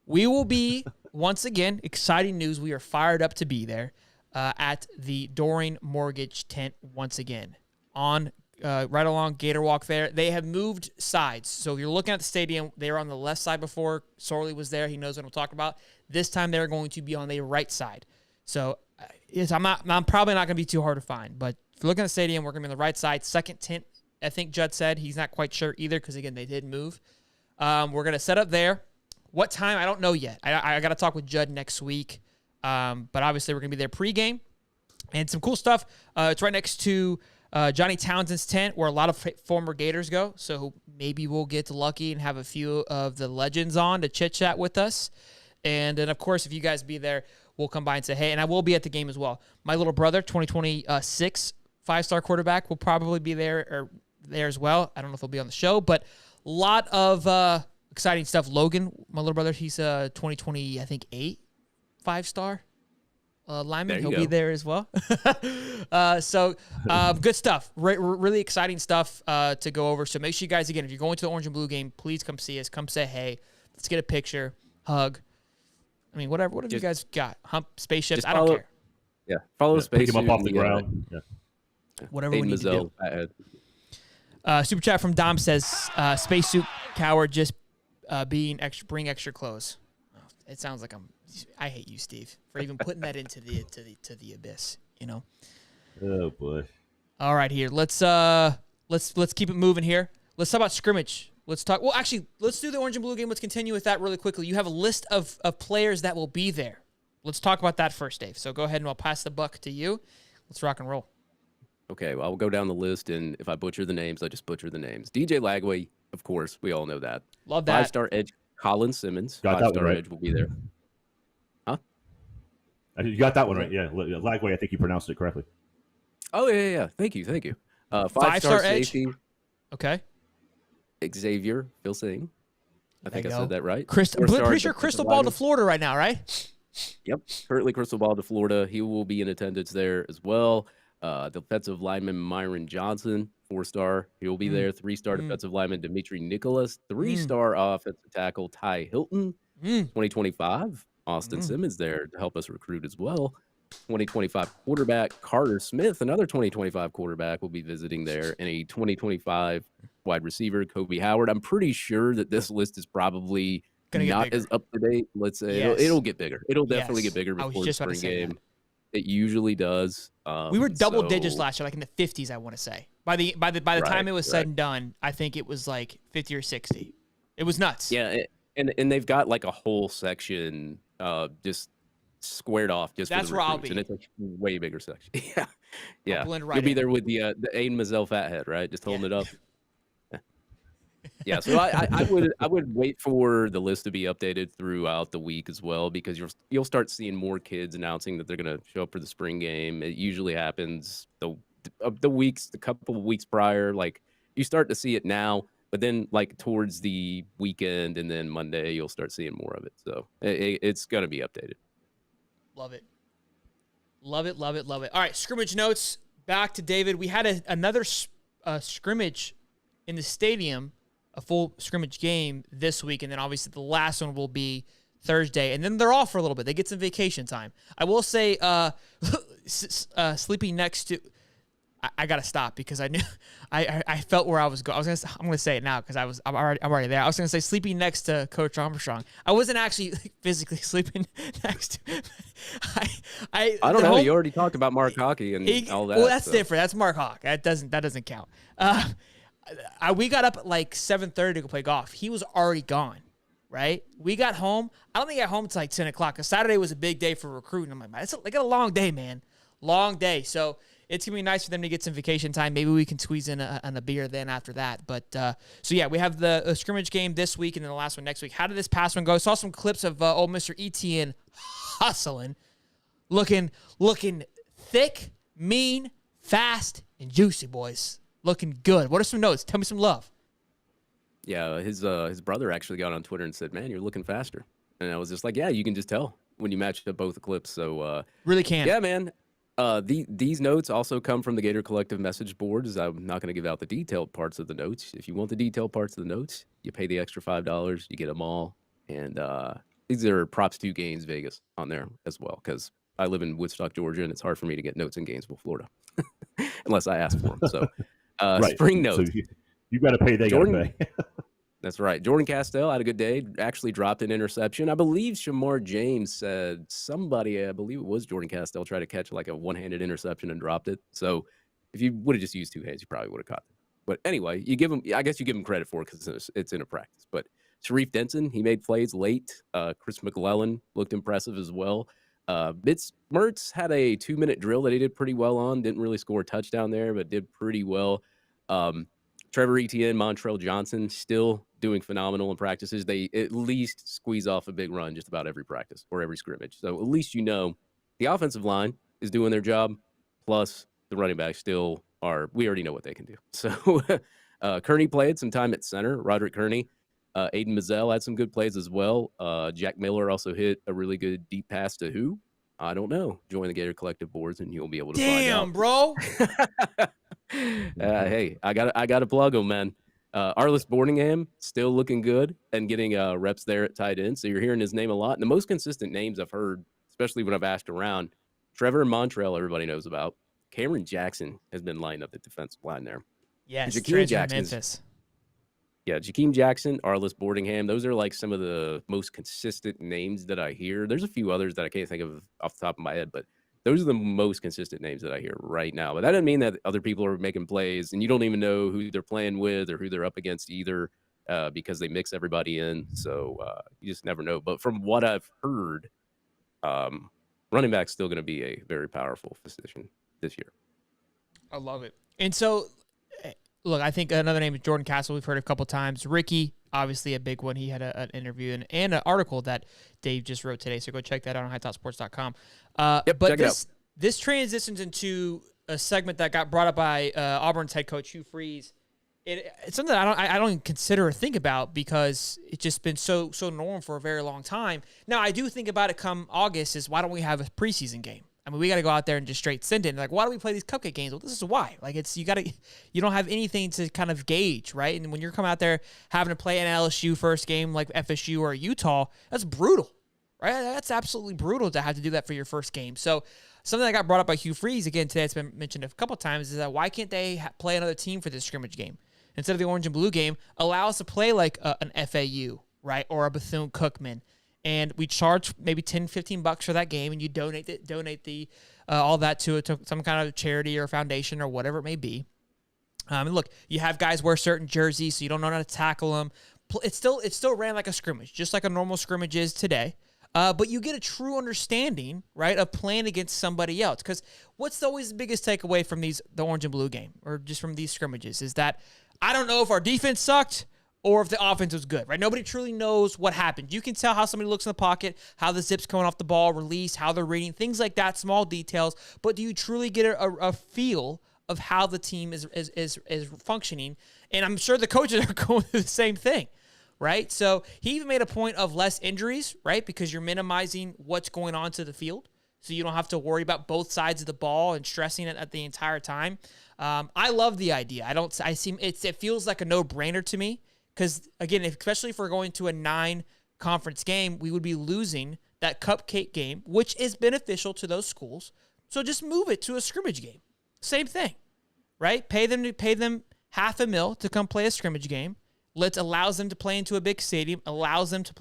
We will be, once again, exciting news. We are fired up to be there at the Doring Mortgage tent once again on right along Gator Walk there. They have moved sides. So if you're looking at the stadium, they were on the left side before. Sorley was there. He knows what I'm talking about. This time they're going to be on the right side. So I'm probably not going to be too hard to find. But if you're looking at the stadium, we're going to be on the right side. Second tent, I think Judd said. He's not quite sure either because, again, they did move. We're going to set up there. What time? I don't know yet. I got to talk with Judd next week. But obviously we're going to be there pregame. And some cool stuff. It's right next to Johnny Townsend's tent where a lot of former Gators go. So maybe we'll get lucky and have a few of the legends on to chit-chat with us. And then, of course, if you guys be there, we'll come by and say, hey, and I will be at the game as well. My little brother, 2026 5-star quarterback, will probably be there as well. I don't know if he'll be on the show, but a lot of exciting stuff. Logan, my little brother, he's 2020, I think, 8 5-star lineman. He'll be there as well. So good stuff. Really exciting stuff to go over. So make sure you guys, again, if you're going to the orange and blue game, please come see us. Come say hey. Let's get a picture, hug. I mean, whatever you guys got. Hump, spaceships, I don't care. Yeah, follow space. Pick him up off the ground. Yeah. Whatever we need to do. Super chat from Dom says, spacesuit coward, just bring extra clothes. Oh, it sounds like I hate you, Steve, for even putting that into the abyss, you know? Oh boy. All right, here. Let's keep it moving here. Let's talk about scrimmage. Let's do the orange and blue game. Let's continue with that really quickly. You have a list of players that will be there. Let's talk about that first, Dave. So go ahead and I'll pass the buck to you. Let's rock and roll. Okay, well, I'll go down the list, and if I butcher the names, I just butcher the names. DJ Lagway, of course, we all know that. Love that. 5-star edge, Colin Simmons. Got that 5-star one right. edge will be there. Huh? You got that one right. Yeah, Lagway, I think you pronounced it correctly. Oh, yeah. Thank you. 5-star safety. edge. Okay. Xavier Filsing. I think I said that right. I'm pretty sure crystal ball to Florida right now, right? Yep. Currently crystal ball to Florida. He will be in attendance there as well. Defensive lineman Myron Johnson, 4-star. He will be there. 3-star defensive lineman Dimitri Nicholas. 3-star offensive tackle Ty Hilton. 2025. Austin Simmons there to help us recruit as well. 2025 quarterback Carter Smith, another 2025 quarterback, will be visiting there, and a 2025 wide receiver Kobe Howard. I'm pretty sure that this list is probably not as up to date. Let's say it'll get bigger. It'll definitely get bigger before the spring game. It usually does. We were double digits last year, like in the 50s. I want to say by the time it was said and done, I think it was like 50 or 60. It was nuts. Yeah, and they've got like a whole section just squared off just that's for the where I'll recruits, be. and it's a way bigger section. Yeah. Blend right You'll be in. there with the Aiden Mazzell fathead, right? Just holding it up. Yeah, so I would wait for the list to be updated throughout the week as well, because you'll start seeing more kids announcing that they're going to show up for the spring game. It usually happens the couple of weeks prior. Like you start to see it now, but then like towards the weekend and then Monday you'll start seeing more of it. So it's going to be updated. Love it. Love it, love it, love it. All right, scrimmage notes. Back to David. We had another scrimmage in the stadium, a full scrimmage game this week, and then obviously the last one will be Thursday, and then they're off for a little bit. They get some vacation time. I will say sleeping next to – I got to stop because I knew I felt where I was going. I'm going to say it now because I'm already there. I was going to say sleeping next to Coach Armstrong. I wasn't actually physically sleeping next to I don't know. You already talked about Mark Hockey and all that. Well, that's different. That's Mark Hawk. That doesn't count. We got up at like 7:30 to go play golf. He was already gone. right? We got home. I don't think I got home until like 10 o'clock because Saturday was a big day for recruiting. I'm like, man, it's a long day, man. Long day. So it's going to be nice for them to get some vacation time. Maybe we can squeeze in a beer then after that. But so, yeah, we have the scrimmage game this week and then the last one next week. How did this past one go? Saw some clips of old Mr. Etienne hustling, looking thick, mean, fast, and juicy, boys. Looking good. What are some notes? Tell me some love. Yeah, his brother actually got on Twitter and said, "Man, you're looking faster." And I was just like, "Yeah, you can just tell when you match up both the clips." So really can. Yeah, man. These notes also come from the Gator Collective message boards. I'm not going to give out the detailed parts of the notes. If you want the detailed parts of the notes, you pay the extra $5. You get them all. And these are props to Gaines Vegas on there as well, because I live in Woodstock, Georgia, and it's hard for me to get notes in Gainesville, Florida, unless I ask for them. So right. Spring notes. So you got to pay. They got to pay. That's right. Jordan Castell had a good day. Actually dropped an interception. I believe Shamar James said I believe it was Jordan Castell, tried to catch like a one-handed interception and dropped it. So if you would have just used two hands, you probably would have caught it. But anyway, I guess you give him credit for it because it's in a practice. But Sharif Denson, he made plays late. Chris McClellan looked impressive as well. Mertz had a 2-minute drill that he did pretty well on. Didn't really score a touchdown there, but did pretty well. Trevor Etienne, Montrell Johnson, still doing phenomenal in practices. They at least squeeze off a big run just about every practice or every scrimmage. So at least the offensive line is doing their job, plus the running backs still are. We already know what they can do. So Kearney played some time at center, Roderick Kearney. Aiden Mazzell had some good plays as well. Jack Miller also hit a really good deep pass to who? I don't know. Join the Gator Collective boards and you'll be able to find out. Damn, bro. Hey, I got to plug him, man. Arliss Boardingham still looking good and getting reps there at tight end. So you're hearing his name a lot. And the most consistent names I've heard, especially when I've asked around, Trevor Montrell, everybody knows about. Cameron Jackson has been lined up at defensive line there. Yes, Jakeem Jackson. Yeah, Jakeem Jackson, Arliss Boardingham, those are like some of the most consistent names that I hear. There's a few others that I can't think of off the top of my head, but those are the most consistent names that I hear right now. But that doesn't mean that other people are making plays and you don't even know who they're playing with or who they're up against either, because they mix everybody in. So you just never know. But from what I've heard, running back's still going to be a very powerful position this year. I love it. And so, look, I think another name is Jordan Castle. We've heard a couple times. Ricky, obviously a big one. He had an interview and an article that Dave just wrote today. So go check that out on hightopsports.com. But this transitions into a segment that got brought up by Auburn's head coach Hugh Freeze. It's something that I don't even consider or think about because it's just been so normal for a very long time. Now I do think about it come August is why don't we have a preseason game? I mean, we got to go out there and just straight send it. Like, why do we play these cupcake games? Well, this is why. Like, you don't have anything to kind of gauge, right? And when you're coming out there having to play an LSU first game like FSU or Utah, that's brutal, right? That's absolutely brutal to have to do that for your first game. So something that got brought up by Hugh Freeze, again, today it's been mentioned a couple times, is that why can't they play another team for this scrimmage game? Instead of the orange and blue game, allow us to play like an FAU, right? Or a Bethune-Cookman. And we charge maybe $10-15 for that game, and you donate the all that to some kind of charity or foundation or whatever it may be. And look, you have guys wear certain jerseys, so you don't know how to tackle them. It's still ran like a scrimmage, just like a normal scrimmage is today. But you get a true understanding, right, of playing against somebody else. Because what's always the biggest takeaway from the orange and blue game, or just from these scrimmages, is that I don't know if our defense sucked or if the offense was good, right? Nobody truly knows what happened. You can tell how somebody looks in the pocket, how the zip's coming off the ball, release, how they're reading, things like that, small details. But do you truly get a feel of how the team is functioning? And I'm sure the coaches are going through the same thing, right? So he even made a point of less injuries, right? Because you're minimizing what's going on to the field. So you don't have to worry about both sides of the ball and stressing it at the entire time. I love the idea. It feels like a no-brainer to me. Because, again, especially if we're going to a 9-conference game, we would be losing that cupcake game, which is beneficial to those schools. So just move it to a scrimmage game. Same thing, right? Pay them $500,000 to come play a scrimmage game. Allows them to play into a big stadium, allows them to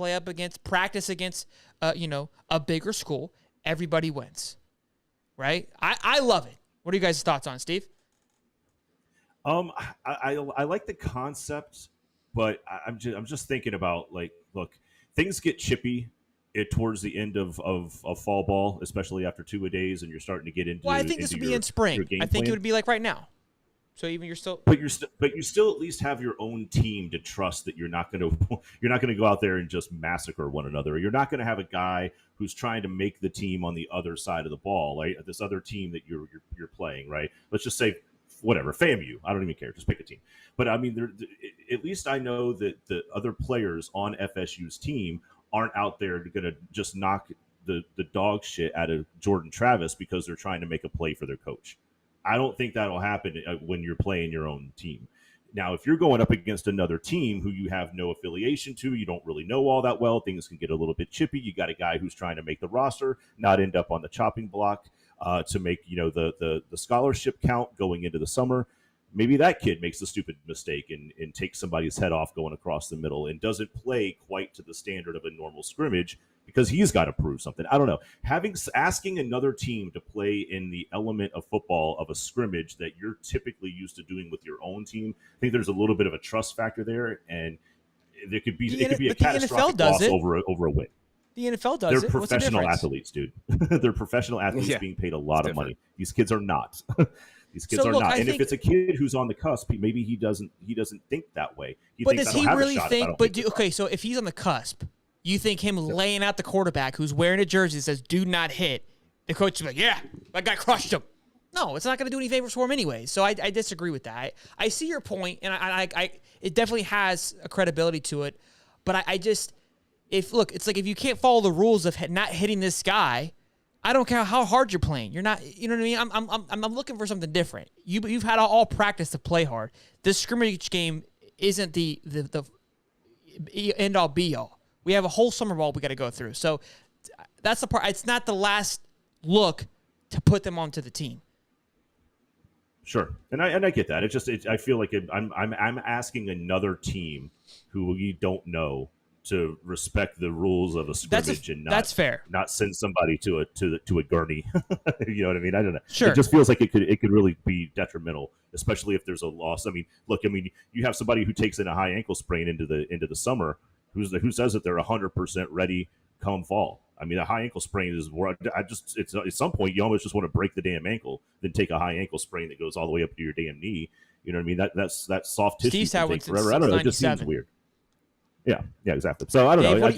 practice against, a bigger school. Everybody wins, right? I love it. What are you guys' thoughts on it, Steve? I like the concept. But I'm just thinking about, like, look, things get chippy towards the end of fall ball, especially after 2-a-days, and you're starting to get into. Well, I think this would be in spring. I think it would be like right now. So even you're still, but you still at least have your own team to trust that you're not going to go out there and just massacre one another. You're not going to have a guy who's trying to make the team on the other side of the ball, right? This other team that you're playing, right? Let's just say whatever, FAMU. I don't even care. Just pick a team. But I mean, at least I know that the other players on FSU's team aren't out there going to just knock the dog shit out of Jordan Travis because they're trying to make a play for their coach. I don't think that'll happen when you're playing your own team. Now, if you're going up against another team who you have no affiliation to, you don't really know all that well, things can get a little bit chippy. You got a guy who's trying to make the roster, not end up on the chopping block to make the scholarship count going into the summer. Maybe that kid makes the stupid mistake and takes somebody's head off going across the middle and doesn't play quite to the standard of a normal scrimmage because he's got to prove something. I don't know. Asking another team to play in the element of football of a scrimmage that you're typically used to doing with your own team, I think there's a little bit of a trust factor there, and it could be a catastrophic loss over a win. The NFL does it. They're professional athletes, dude. They're professional athletes being paid a lot of money. These kids are not. These kids are not. And if it's a kid who's on the cusp, maybe he doesn't think that way. But does he really think? But okay, so if he's on the cusp, you think him laying out the quarterback who's wearing a jersey that says "Do not hit"? The coach is like, "Yeah, that guy crushed him." No, it's not going to do any favors for him anyway. So I disagree with that. I see your point, and I it definitely has a credibility to it. But it's like if you can't follow the rules of not hitting this guy, I don't care how hard you're playing. You're not, you know what I mean? I'm looking for something different. You've had all practice to play hard. This scrimmage game isn't the end all be all. We have a whole summer ball we got to go through. So that's the part. It's not the last look to put them onto the team. Sure, and I get that. I feel like I'm asking another team who we don't know to respect the rules of a scrimmage that's fair. Not send somebody to a gurney. You know what I mean? I don't know. Sure. It just feels like it could really be detrimental, especially if there's a loss. I mean, look, you have somebody who takes in a high ankle sprain into the summer, who says that they're 100% ready come fall. I mean, a high ankle sprain is where it's at some point you almost just want to break the damn ankle than take a high ankle sprain that goes all the way up to your damn knee. You know what I mean? That's soft tissue can take forever. I don't know. It just seems weird. Yeah, exactly. So I don't know.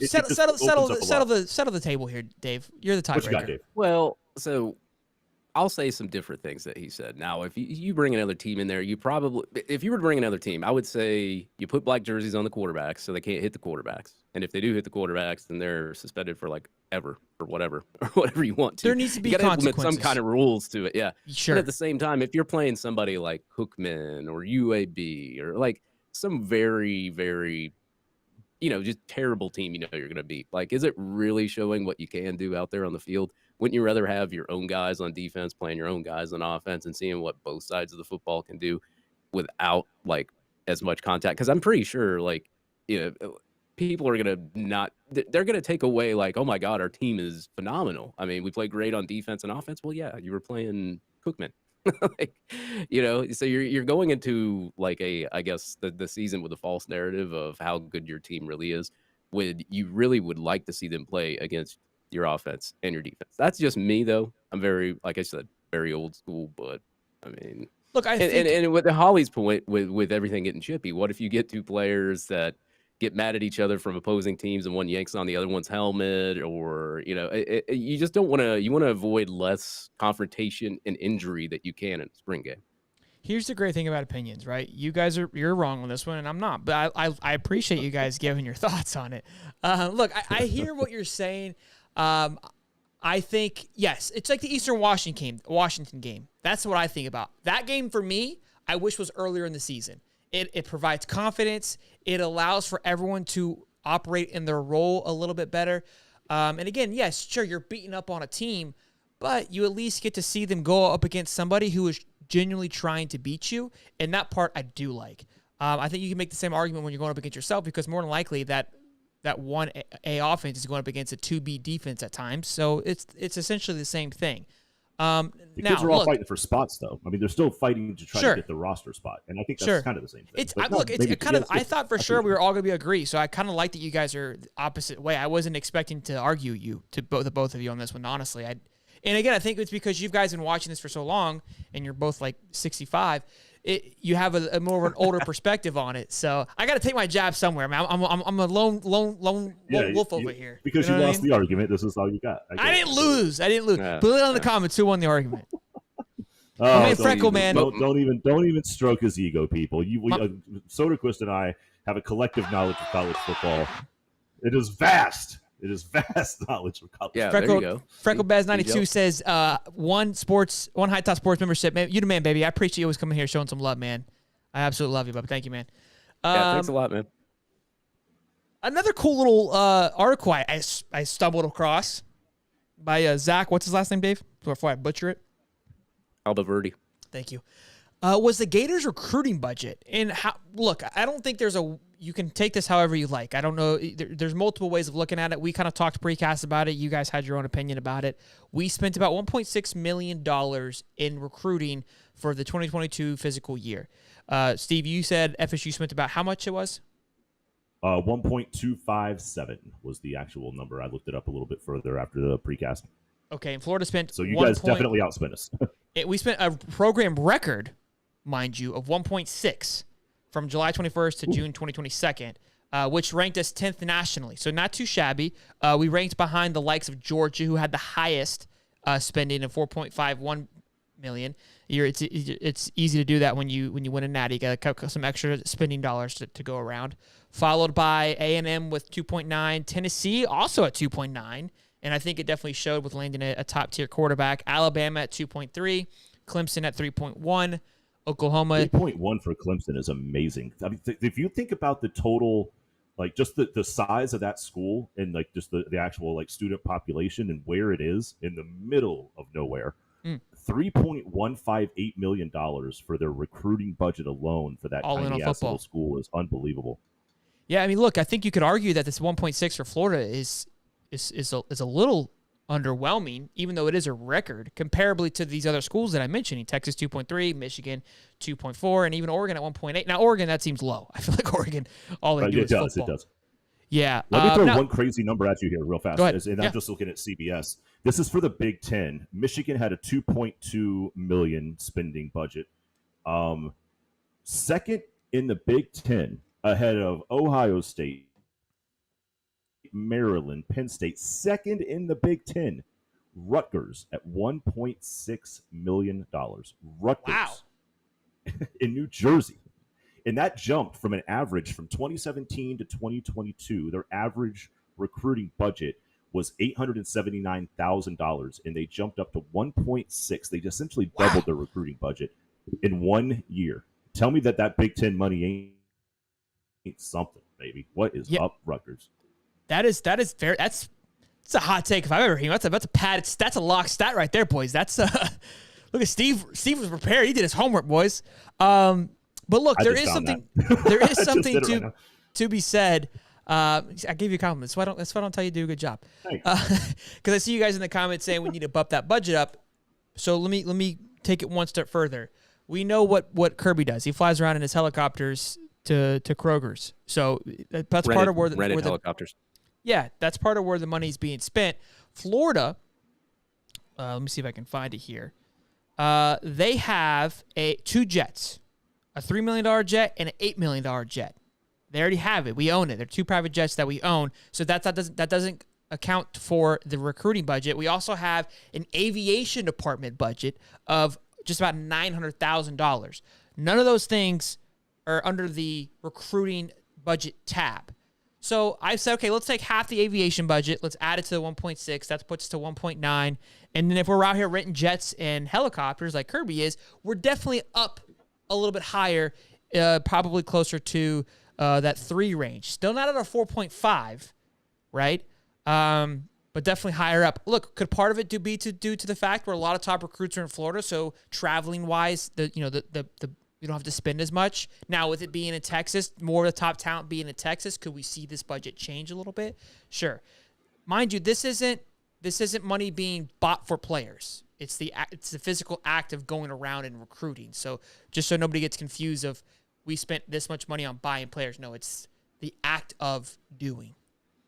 Settle the table here, Dave. You're the tiebreaker. What you got, Dave? Well, so I'll say some different things that he said. Now, if you bring another team in there, if you were to bring another team, I would say you put black jerseys on the quarterbacks so they can't hit the quarterbacks. And if they do hit the quarterbacks, then they're suspended for ever or whatever you want to. There needs to be consequences. Implement some kind of rules to it. Yeah, sure. But at the same time, if you're playing somebody like Cookman or UAB or like some very, very just terrible team you're going to beat. Like, is it really showing what you can do out there on the field? Wouldn't you rather have your own guys on defense playing your own guys on offense and seeing what both sides of the football can do without, as much contact? Because I'm pretty sure, people are going to they're going to take away, oh, my God, our team is phenomenal. I mean, we play great on defense and offense. Well, yeah, you were playing Cookman. So you're going into I guess the season with a false narrative of how good your team really is, when you really would like to see them play against your offense and your defense. That's just me, though. I'm very, like I said, very old school, but I mean, look, and with Holly's point with everything getting chippy, what if you get two players that get mad at each other from opposing teams and one yanks on the other one's helmet, or you just don't want to. You want to avoid less confrontation and injury that you can in a spring game. Here's the great thing about opinions, right? You're wrong on this one, and I'm not. But I appreciate you guys giving your thoughts on it. Look, I hear what you're saying. I think yes, it's like the Eastern Washington game. That's what I think about that game. For me, I wish was earlier in the season. It provides confidence. It allows for everyone to operate in their role a little bit better. And again, yes, sure, you're beating up on a team, but you at least get to see them go up against somebody who is genuinely trying to beat you. And that part I do like. I think you can make the same argument when you're going up against yourself, because more than likely that 1A offense is going up against a 2B defense at times. So it's essentially the same thing. The now, kids are all look, fighting for spots, though. I mean, they're still fighting to try Sure. to get the roster spot, and I think that's Sure. kind of the same thing. It's But look, it's maybe- kind of. yeah, I thought for I see sure what we you were all going to be agree. So I kind of like that you guys are the opposite way. I wasn't expecting to argue you to both of you on this one. Honestly, and again, I think it's because you guys been watching this for so long, and you're both like 65. You have a more of an older perspective on it. So I got to take my jab somewhere. Man, I'm a lone wolf over here. Because You you know what I lost mean? the argument. This is all you got. I didn't lose. Yeah. Put it on the comments who won the argument. Oh, man, don't Freckle even- Man. Don't even stroke his ego, people. Soderquist and I have a collective knowledge of college football. It is vast. It is vast knowledge of college. Yeah, football. there you go. Freckle92 says, one high top sports membership. Man, you the man, baby. I appreciate you always coming here showing some love, man. I absolutely love you, bub. Thank you, man. Yeah, thanks a lot, man. Another cool little article I stumbled across by Zach. What's his last name, Dave? Before I butcher it. Aldaverdi. Thank you. Was the Gators recruiting budget? And look, I don't think you can take this however you like. I don't know. There's multiple ways of looking at it. We kind of talked precast about it. You guys had your own opinion about it. We spent about $1.6 million in recruiting for the 2022 physical year. Steve, you said FSU spent about how much it was? 1.257 was the actual number. I looked it up a little bit further after the precast. Okay, and Florida spent. So you guys definitely outspent us. We spent a program record, mind you, of 1.6 from July 21st to June 2022, which ranked us 10th nationally. So not too shabby. We ranked behind the likes of Georgia, who had the highest spending of 4.51 million. It's easy to do that when you win a natty. You got to cut some extra spending dollars to go around. Followed by A&M with 2.9, Tennessee also at 2.9. And I think it definitely showed with landing a top-tier quarterback. Alabama at 2.3, Clemson at 3.1, Oklahoma. 3.1 for Clemson is amazing. I mean, if you think about the total, like just the size of that school and like just the actual like student population and where it is in the middle of nowhere, $3.158 million for their recruiting budget alone for that All in on tiny ass football. little school is unbelievable. Yeah, I mean, look, I think you could argue that this 1.6 for Florida is a little underwhelming, even though it is a record, comparably to these other schools that I mentioned. Texas 2.3, Michigan 2.4, and even Oregon at 1.8. Now, Oregon, that seems low. I feel like Oregon, all they do is football. It does. Yeah. Let me throw one crazy number at you here real fast. Go ahead. And Yeah. I'm just looking at CBS. This is for the Big Ten. Michigan had a $2.2 million spending budget. Second in the Big Ten, ahead of Ohio State, Maryland, Penn State. Second in the Big Ten, Rutgers at $1.6 million. Rutgers Wow. in New Jersey. And that jumped from an average from 2017 to 2022. Their average recruiting budget was $879,000, and they jumped up to 1.6. They essentially doubled their recruiting budget in 1 year. Tell me that Big Ten money ain't something, baby. What is up, Rutgers? That is fair. That's a hot take if I've ever heard. That's a padded. That's a lock stat right there, boys. That's look at Steve. Steve was prepared. He did his homework, boys. But look, there is something. There is something to be said. I gave you a compliment. That's why I don't tell you to do a good job. Because I see you guys in the comments saying we need to bump that budget up. So let me take it one step further. We know what Kirby does. He flies around in his helicopters to Kroger's. So that's part of where the helicopters. Yeah, that's part of where the money's being spent. Florida, let me see if I can find it here. They have two jets, a $3 million jet and an $8 million jet. They already have it. We own it. They're two private jets that we own. So that doesn't account for the recruiting budget. We also have an aviation department budget of just about $900,000. None of those things are under the recruiting budget tab. So I said, okay, let's take half the aviation budget. Let's add it to the 1.6. That puts us to 1.9. And then if we're out here renting jets and helicopters like Kirby is, we're definitely up a little bit higher, probably closer to that 3 range. Still not at a 4.5, right? But definitely higher up. Look, could part of it be due to the fact where a lot of top recruits are in Florida, so traveling wise, you don't have to spend as much. Now, with it being in Texas, more of the top talent being in Texas, could we see this budget change a little bit? Sure. Mind you, this isn't this isn't money being bought for players. It's the physical act of going around and recruiting. So just so nobody gets confused of we spent this much money on buying players. No, it's the act of doing.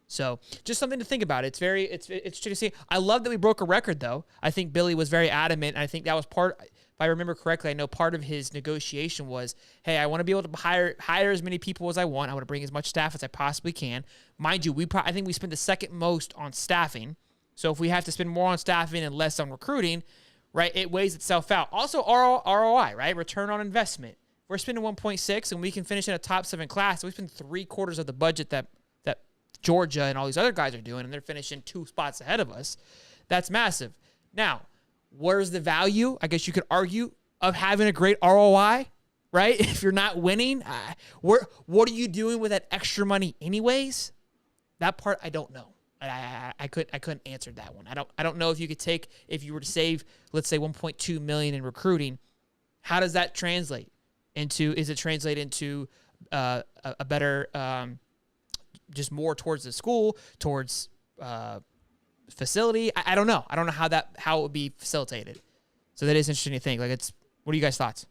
So just something to think about. It's interesting to see. I love that we broke a record, though. I think Billy was very adamant. And I think that was part, if I remember correctly, I know part of his negotiation was, hey, I want to be able to hire as many people as I want. I want to bring as much staff as I possibly can. Mind you, I think we spent the second most on staffing. So if we have to spend more on staffing and less on recruiting, right, it weighs itself out. Also, ROI, right, return on investment. We're spending 1.6 and we can finish in a top 7 class. So we spend 3/4 of the budget that Georgia and all these other guys are doing, and they're finishing 2 spots ahead of us. That's massive. Now, where's the value, I guess you could argue, of having a great ROI, right? If you're not winning, what are you doing with that extra money anyways? That part I don't know. I couldn't answer that one. I don't know if you could take, if you were to save, let's say, $1.2 million in recruiting, how does that translate into? Is it translate into a better just more towards the school, towards facility? I don't know. I don't know how it would be facilitated. So that is interesting to think. Like, what are you guys' thoughts?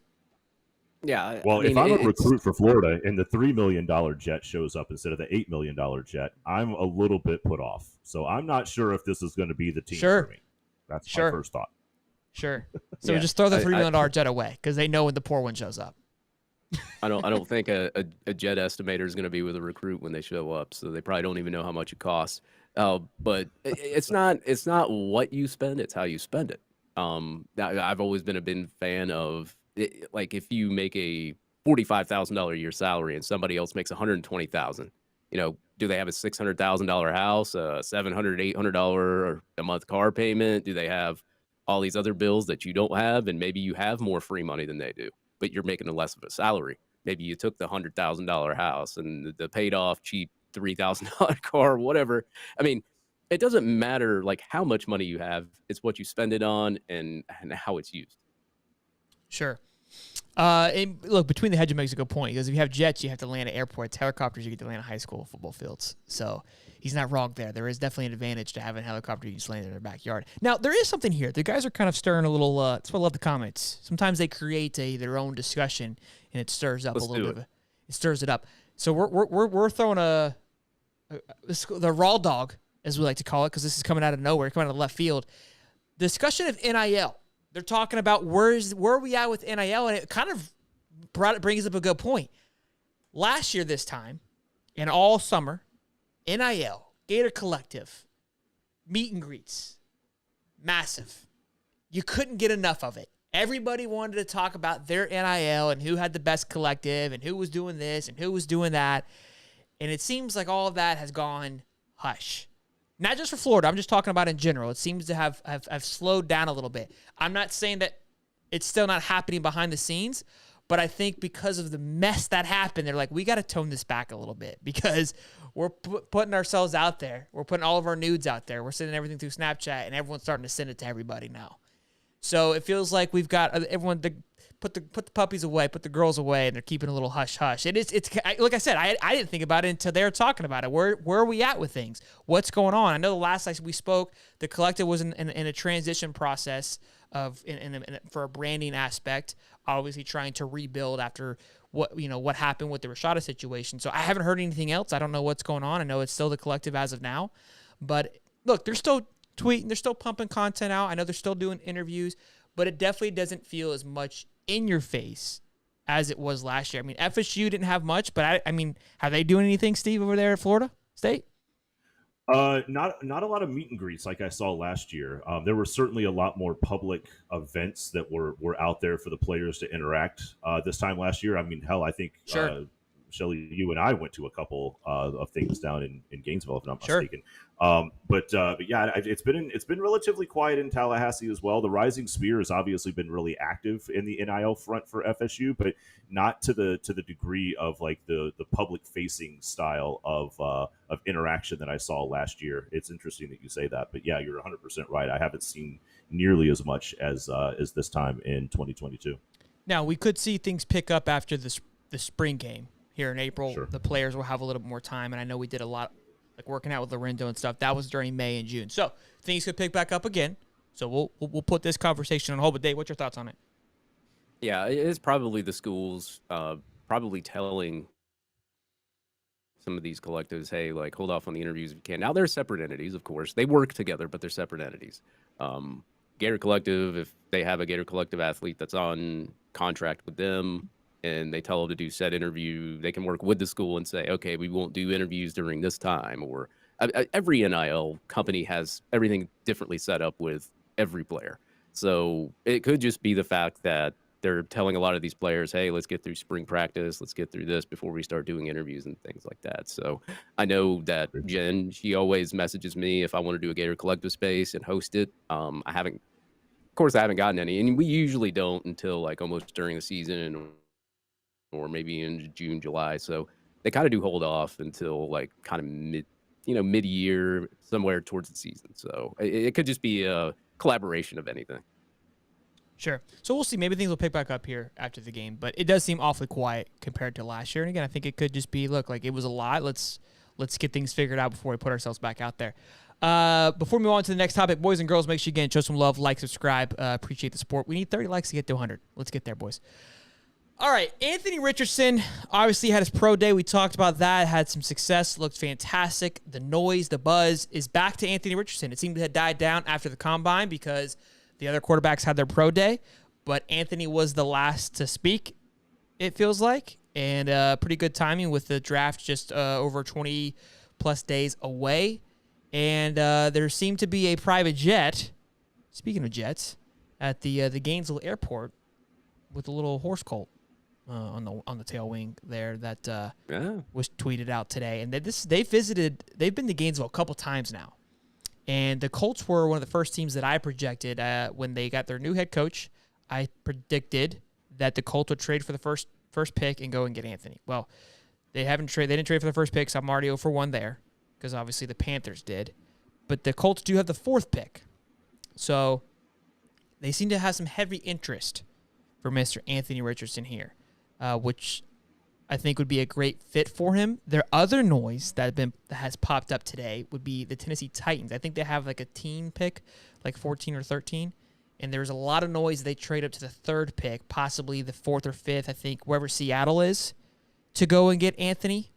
Yeah. Well, if I'm a recruit for Florida and the $3 million jet shows up instead of the $8 million jet, I'm a little bit put off. So I'm not sure if this is going to be the team for me. That's my first thought. Sure. So just throw the $3 million jet away because they know when the poor one shows up. I don't think a jet estimator is going to be with a recruit when they show up, so they probably don't even know how much it costs. But it's not what you spend; it's how you spend it. I've always been a big fan of like if you make a $45,000 a year salary and somebody else makes $120,000. Do they have a $600,000 house, a $700, $800 a month car payment? Do they have all these other bills that you don't have, and maybe you have more free money than they do, but you're making a less of a salary? Maybe you took the $100,000 house and the paid off cheap $3,000 car, whatever. I mean, it doesn't matter like how much money you have. It's what you spend it on and how it's used. Sure. And look, between the hedge makes a good point, because if you have jets, you have to land at airports. Helicopters, you get to land at high school football fields. So he's not wrong there. There is definitely an advantage to having a helicopter you just land in their backyard. Now, there is something here. The guys are kind of stirring a little. That's why I love the comments. Sometimes they create their own discussion, and it stirs up a little bit. It stirs it up. So we're throwing the raw dog, as we like to call it, because this is coming out of nowhere, coming out of left field. Discussion of NIL. They're talking about where are we at with NIL, and it kind of brings up a good point. Last year this time, and all summer, NIL, Gator Collective, meet and greets, massive. You couldn't get enough of it. Everybody wanted to talk about their NIL and who had the best collective and who was doing this and who was doing that. And it seems like all of that has gone hush. Not just for Florida. I'm just talking about in general. It seems to have slowed down a little bit. I'm not saying that it's still not happening behind the scenes, but I think because of the mess that happened, they're like, we got to tone this back a little bit because we're putting ourselves out there. We're putting all of our nudes out there. We're sending everything through Snapchat, and everyone's starting to send it to everybody now. So it feels like we've got everyone to put the puppies away, put the girls away, and they're keeping a little hush hush. It's like I said, I didn't think about it until they were talking about it. Where are we at with things? What's going on? I know the last time we spoke, the collective was in a transition process for a branding aspect, obviously trying to rebuild after what happened with the Rashada situation. So I haven't heard anything else. I don't know what's going on. I know it's still the collective as of now, but look, they're still tweeting, they're still pumping content out. I know they're still doing interviews, but it definitely doesn't feel as much in your face as it was last year. I mean, FSU didn't have much, but I mean, are they doing anything, Steve, over there at Florida State? Not a lot of meet and greets like I saw last year. There were certainly a lot more public events that were out there for the players to interact this time last year. I mean, hell, I think Shelly, you and I went to a couple of things down in Gainesville, if I'm not mistaken. But yeah, it's been relatively quiet in Tallahassee as well. The Rising Spear has obviously been really active in the NIL front for FSU, but not to the degree of like the public facing style of interaction that I saw last year. It's interesting that you say that, but yeah, you're 100% right. I haven't seen nearly as much as this time in 2022. Now we could see things pick up after the spring game. Here in April, Sure. The players will have a little bit more time, and I know we did a lot like working out with Lorenzo and stuff. That was during May and June. So things could pick back up again. So we'll put this conversation on hold. But Dave, what's your thoughts on it? Yeah, it's probably the schools probably telling some of these collectives, hey, like, hold off on the interviews if you can. Now, they're separate entities, of course. They work together, but they're separate entities. Gator Collective, if they have a Gator Collective athlete that's on contract with them and they tell them to do said interview, they can work with the school and say, okay, we won't do interviews during this time. Or every NIL company has everything differently set up with every player. So it could just be the fact that they're telling a lot of these players, hey, let's get through spring practice. Let's get through this before we start doing interviews and things like that. So I know that Jen, she always messages me if I want to do a Gator Collective space and host it. I haven't gotten any. And we usually don't until like almost during the season or maybe in June, July. So they kind of do hold off until like kind of mid-year, somewhere towards the season. So it could just be a collaboration of anything. Sure. So we'll see. Maybe things will pick back up here after the game, but it does seem awfully quiet compared to last year. And again, I think it could just be, look, like it was a lot. Let's get things figured out before we put ourselves back out there. Before we move on to the next topic, boys and girls, make sure you again show some love, like, subscribe. Appreciate the support. We need 30 likes to get to 100. Let's get there, boys. All right, Anthony Richardson obviously had his pro day. We talked about that. Had some success. Looked fantastic. The noise, the buzz is back to Anthony Richardson. It seemed to have died down after the combine because the other quarterbacks had their pro day, but Anthony was the last to speak, it feels like, and pretty good timing with the draft just over 20-plus days away. And there seemed to be a private jet, speaking of jets, at the Gainesville airport with a little horse colt on the tail wing there that was tweeted out today. And they've been to Gainesville a couple times now. And the Colts were one of the first teams that I projected when they got their new head coach. I predicted that the Colts would trade for the first pick and go and get Anthony. Well, they didn't trade for the first pick, so I'm already 0 for 1 there because obviously the Panthers did. But the Colts do have the 4th pick. So they seem to have some heavy interest for Mr. Anthony Richardson here, which I think would be a great fit for him. Their other noise that has popped up today would be the Tennessee Titans. I think they have like a teen pick, like 14 or 13, and there's a lot of noise they trade up to the 3rd pick, possibly the 4th or 5th, I think, wherever Seattle is, to go and get Anthony,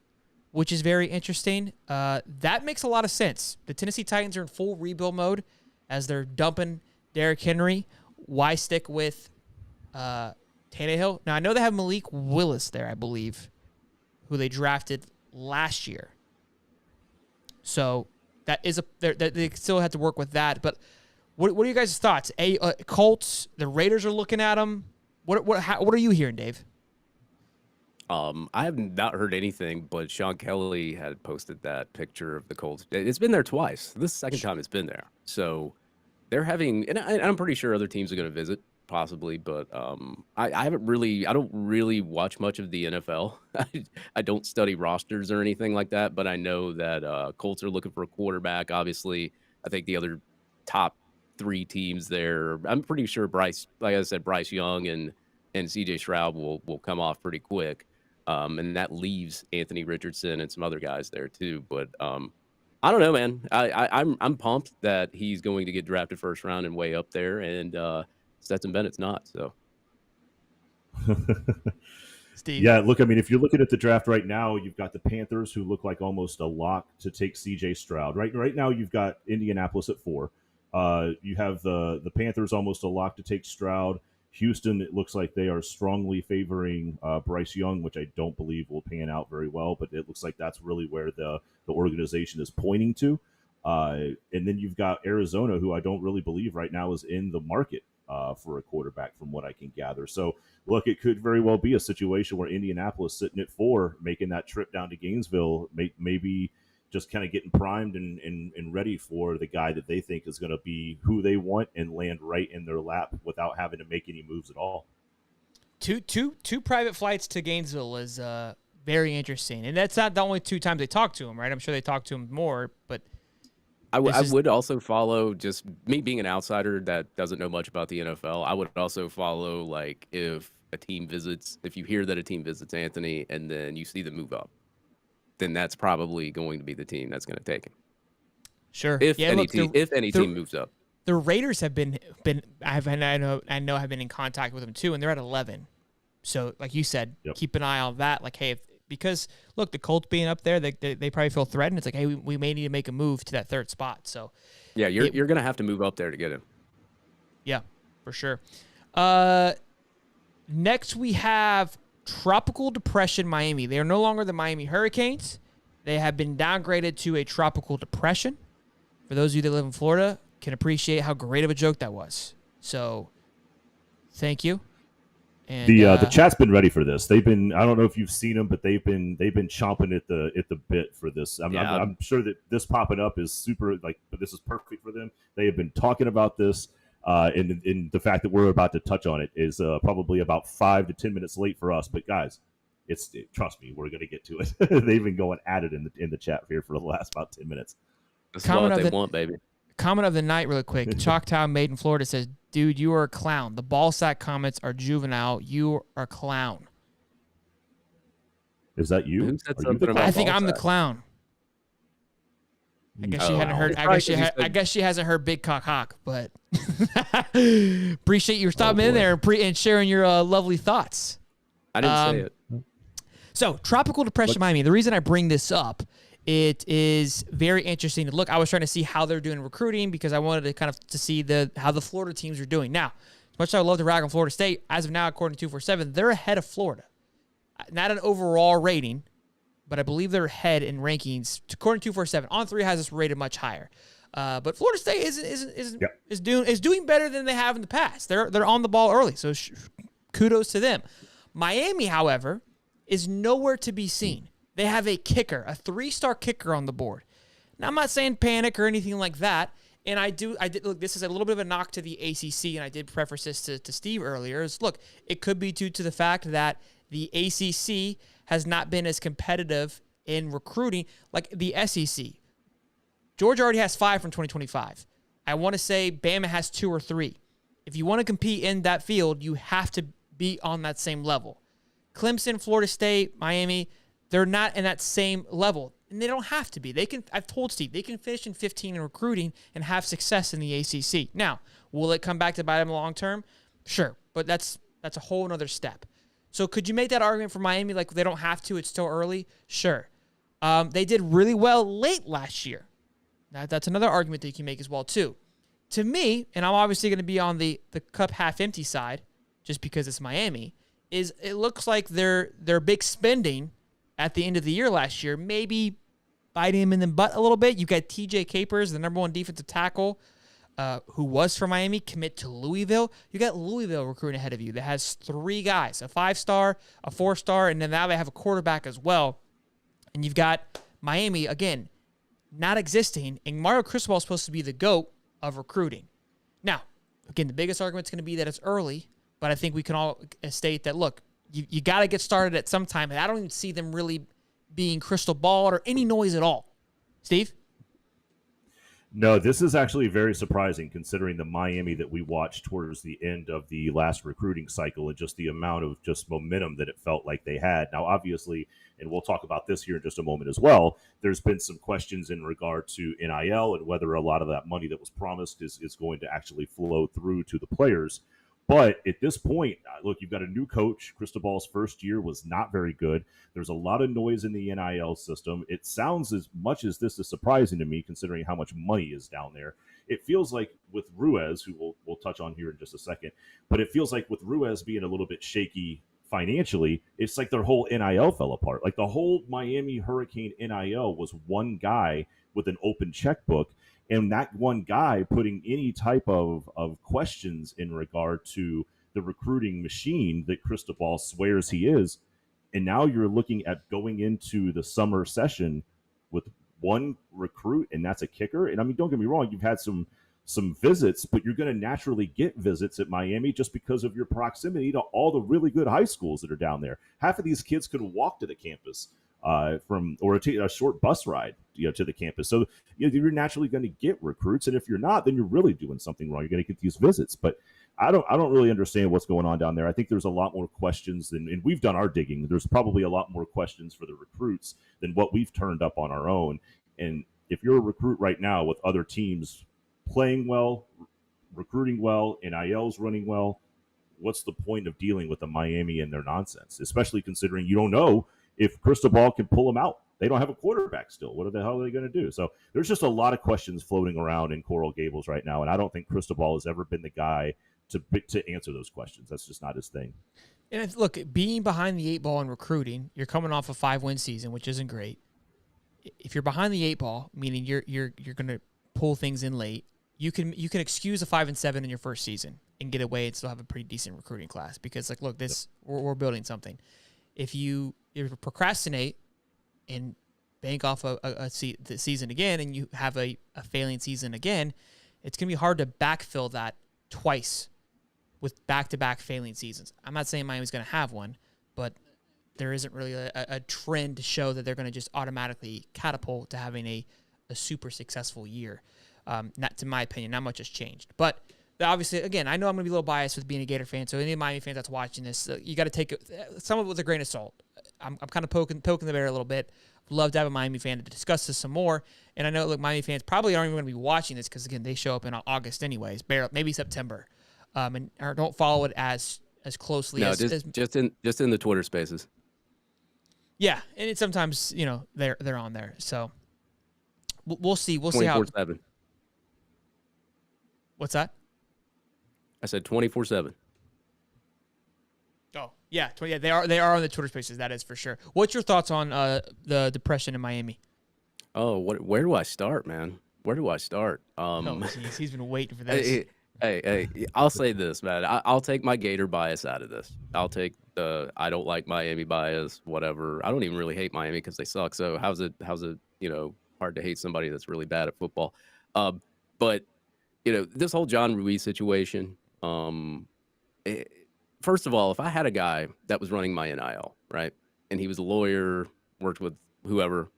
which is very interesting. That makes a lot of sense. The Tennessee Titans are in full rebuild mode as they're dumping Derrick Henry. Why stick with Tannehill? Now, I know they have Malik Willis there, I believe, who they drafted last year. So that is they still have to work with that. But what are you guys' thoughts? Colts, the Raiders are looking at them. What are you hearing, Dave? I have not heard anything, but Sean Kelly had posted that picture of the Colts. It's been there twice. This is the second time it's been there. So they're having, and I'm pretty sure other teams are going to visit, possibly, but I don't really watch much of the NFL. I don't study rosters or anything like that, but I know that Colts are looking for a quarterback. Obviously, I think the other top 3 teams there, I'm pretty sure Bryce Young and CJ Stroud will come off pretty quick. And that leaves Anthony Richardson and some other guys there too. But I don't know, man. I'm pumped that he's going to get drafted first round and way up there, and Stetson Bennett's not. So, Steve. Yeah, look, I mean, if you're looking at the draft right now, you've got the Panthers, who look like almost a lock to take C.J. Stroud. Right now, you've got Indianapolis at 4. You have the Panthers almost a lock to take Stroud. Houston, it looks like they are strongly favoring Bryce Young, which I don't believe will pan out very well, but it looks like that's really where the organization is pointing to. And then you've got Arizona, who I don't really believe right now is in the market for a quarterback from what I can gather. So, look, it could very well be a situation where Indianapolis sitting at 4, making that trip down to Gainesville, maybe just kind of getting primed and ready for the guy that they think is going to be who they want and land right in their lap without having to make any moves at all. Two private flights to Gainesville is very interesting, and that's not the only 2 times they talked to him, right? I'm sure they talked to him more, but I would also follow, just me being an outsider that doesn't know much about the NFL. I would also follow, like, if you hear that a team visits Anthony and then you see them move up. then that's probably going to be the team that's going to take him. Sure. If Yeah, any look, team, team moves up. The Raiders have been I know have been in contact with them too, and they're at 11. So, like you said, keep an eye on that. Like, hey, because look, the Colts being up there, they probably feel threatened. It's like, hey, we may need to make a move to that third spot. So, yeah, you're going to have to move up there to get him. Yeah, for sure. Next we have Tropical Depression Miami. They are no longer the Miami Hurricanes. They have been downgraded to a tropical depression. For those of you that live in Florida, can appreciate how great of a joke that was. So, thank you. And the chat's been ready for this. They've been, I don't know if you've seen them, but they've been chomping at the bit for this. I'm sure that this popping up is super, like, but this is perfect for them. They have been talking about this, and the fact that we're about to touch on it is probably about 5 to 10 minutes late for us. But guys, trust me, we're gonna get to it. They've been going at it in the chat here for the last about 10 minutes. That's what they want, baby. Comment of the night, really quick. Choctaw Made in Florida says, "Dude, you are a clown. The ball sack comments are juvenile. You are a clown." Is that you? Who said something about I think ball I'm the sack? clown. I guess she hadn't heard. I guess she hasn't heard Big Cock Hawk, but appreciate you stopping in there and sharing your lovely thoughts. I didn't say it. So, Tropical Depression Miami. The reason I bring this up, it is very interesting to look. I was trying to see how they're doing recruiting because I wanted to kind of to see how the Florida teams are doing. Now, as much as I would love to rag on Florida State, as of now, according to 247, they're ahead of Florida. Not an overall rating, but I believe they're ahead in rankings. According to 247, On3 has us rated much higher. But Florida State is doing better than they have in the past. They're on the ball early, so kudos to them. Miami, however, is nowhere to be seen. They have a kicker, a 3-star kicker on the board. Now, I'm not saying panic or anything like that. And I did look, this is a little bit of a knock to the ACC, and I did preface this to Steve earlier. Look, it could be due to the fact that the ACC has not been as competitive in recruiting like the SEC. Georgia already has 5 from 2025. I want to say Bama has 2 or 3. If you want to compete in that field, you have to be on that same level. Clemson, Florida State, Miami, they're not in that same level. And they don't have to be. I've told Steve, they can finish in 15 in recruiting and have success in the ACC. Now, will it come back to bite them long term? Sure. But that's a whole other step. So could you make that argument for Miami like they don't have to, it's still early? Sure. They did really well late last year. That's another argument that you can make as well, too. To me, and I'm obviously going to be on the cup half empty side just because it's Miami, is it looks like their big spending at the end of the year last year maybe biting him in the butt a little bit. You got TJ Capers, the number 1 defensive tackle, who was from Miami, commit to Louisville. You got Louisville recruiting ahead of you that has 3 guys, a 5-star, a 4-star, and then now they have a quarterback as well. And you've got Miami, again, not existing, and Mario Cristobal is supposed to be the GOAT of recruiting. Now, again, the biggest argument is going to be that it's early, but I think we can all state that, look, you got to get started at some time, and I don't even see them really being crystal balled or any noise at all. Steve? No, this is actually very surprising considering the Miami that we watched towards the end of the last recruiting cycle and just the amount of just momentum that it felt like they had. Now, obviously, and we'll talk about this here in just a moment as well, there's been some questions in regard to NIL and whether a lot of that money that was promised is going to actually flow through to the players. But at this point, look, you've got a new coach. Cristobal's first year was not very good. There's a lot of noise in the NIL system. It sounds, as much as this is surprising to me, considering how much money is down there, it feels like with Ruiz, who we'll touch on here in just a second, but it feels like with Ruiz being a little bit shaky financially, it's like their whole NIL fell apart. Like the whole Miami Hurricane NIL was one guy with an open checkbook, and that one guy putting any type of questions in regard to the recruiting machine that Cristobal swears he is. And now you're looking at going into the summer session with one recruit, and that's a kicker. And I mean, don't get me wrong, you've had some visits, but you're going to naturally get visits at Miami just because of your proximity to all the really good high schools that are down there. Half of these kids could walk to the campus take a short bus ride, to the campus. So you're naturally going to get recruits, and if you're not, then you're really doing something wrong. You're going to get these visits. But I don't really understand what's going on down there. I think there's a lot more questions and we've done our digging. There's probably a lot more questions for the recruits than what we've turned up on our own. And if you're a recruit right now with other teams playing well, recruiting well, NIL's running well, what's the point of dealing with the Miami and their nonsense? Especially considering you don't know if Cristobal can pull them out. They don't have a quarterback still. What the hell are they going to do? So there's just a lot of questions floating around in Coral Gables right now, and I don't think Cristobal has ever been the guy to answer those questions. That's just not his thing. And look, being behind the 8 ball in recruiting, you're coming off a 5-win season, which isn't great. If you're behind the 8 ball, meaning you're going to pull things in late, you can excuse a 5-7 in your first season and get away and still have a pretty decent recruiting class because, like, look, we're building something. If you procrastinate and bank off the season again and you have a failing season again, it's going to be hard to backfill that twice with back-to-back failing seasons. I'm not saying Miami's going to have one, but there isn't really a trend to show that they're going to just automatically catapult to having a super successful year. Not to my opinion, not much has changed. But obviously, again, I know I'm going to be a little biased with being a Gator fan, so any Miami fans that's watching this, you got to take some of it with a grain of salt. I'm kind of poking the bear a little bit. Love to have a Miami fan to discuss this some more. And I know, look, Miami fans probably aren't even going to be watching this because, again, they show up in August anyways, maybe September. Or don't follow it as closely. No, just in the Twitter Spaces. Yeah, and it sometimes they're on there. So we'll see. We'll see how. 24/7. What's that? I said 24/7. Oh yeah, they are on the Twitter Spaces. That is for sure. What's your thoughts on the depression in Miami? Oh, where do I start, man? Where do I start? Oh, geez, he's been waiting for this. Hey, I'll say this, man. I'll take my Gator bias out of this. I'll take I don't like Miami bias, whatever. I don't even really hate Miami because they suck. So how's it hard to hate somebody that's really bad at football? But this whole John Ruiz situation. First of all, if I had a guy that was running my NIL, right, and he was a lawyer, worked with whoever,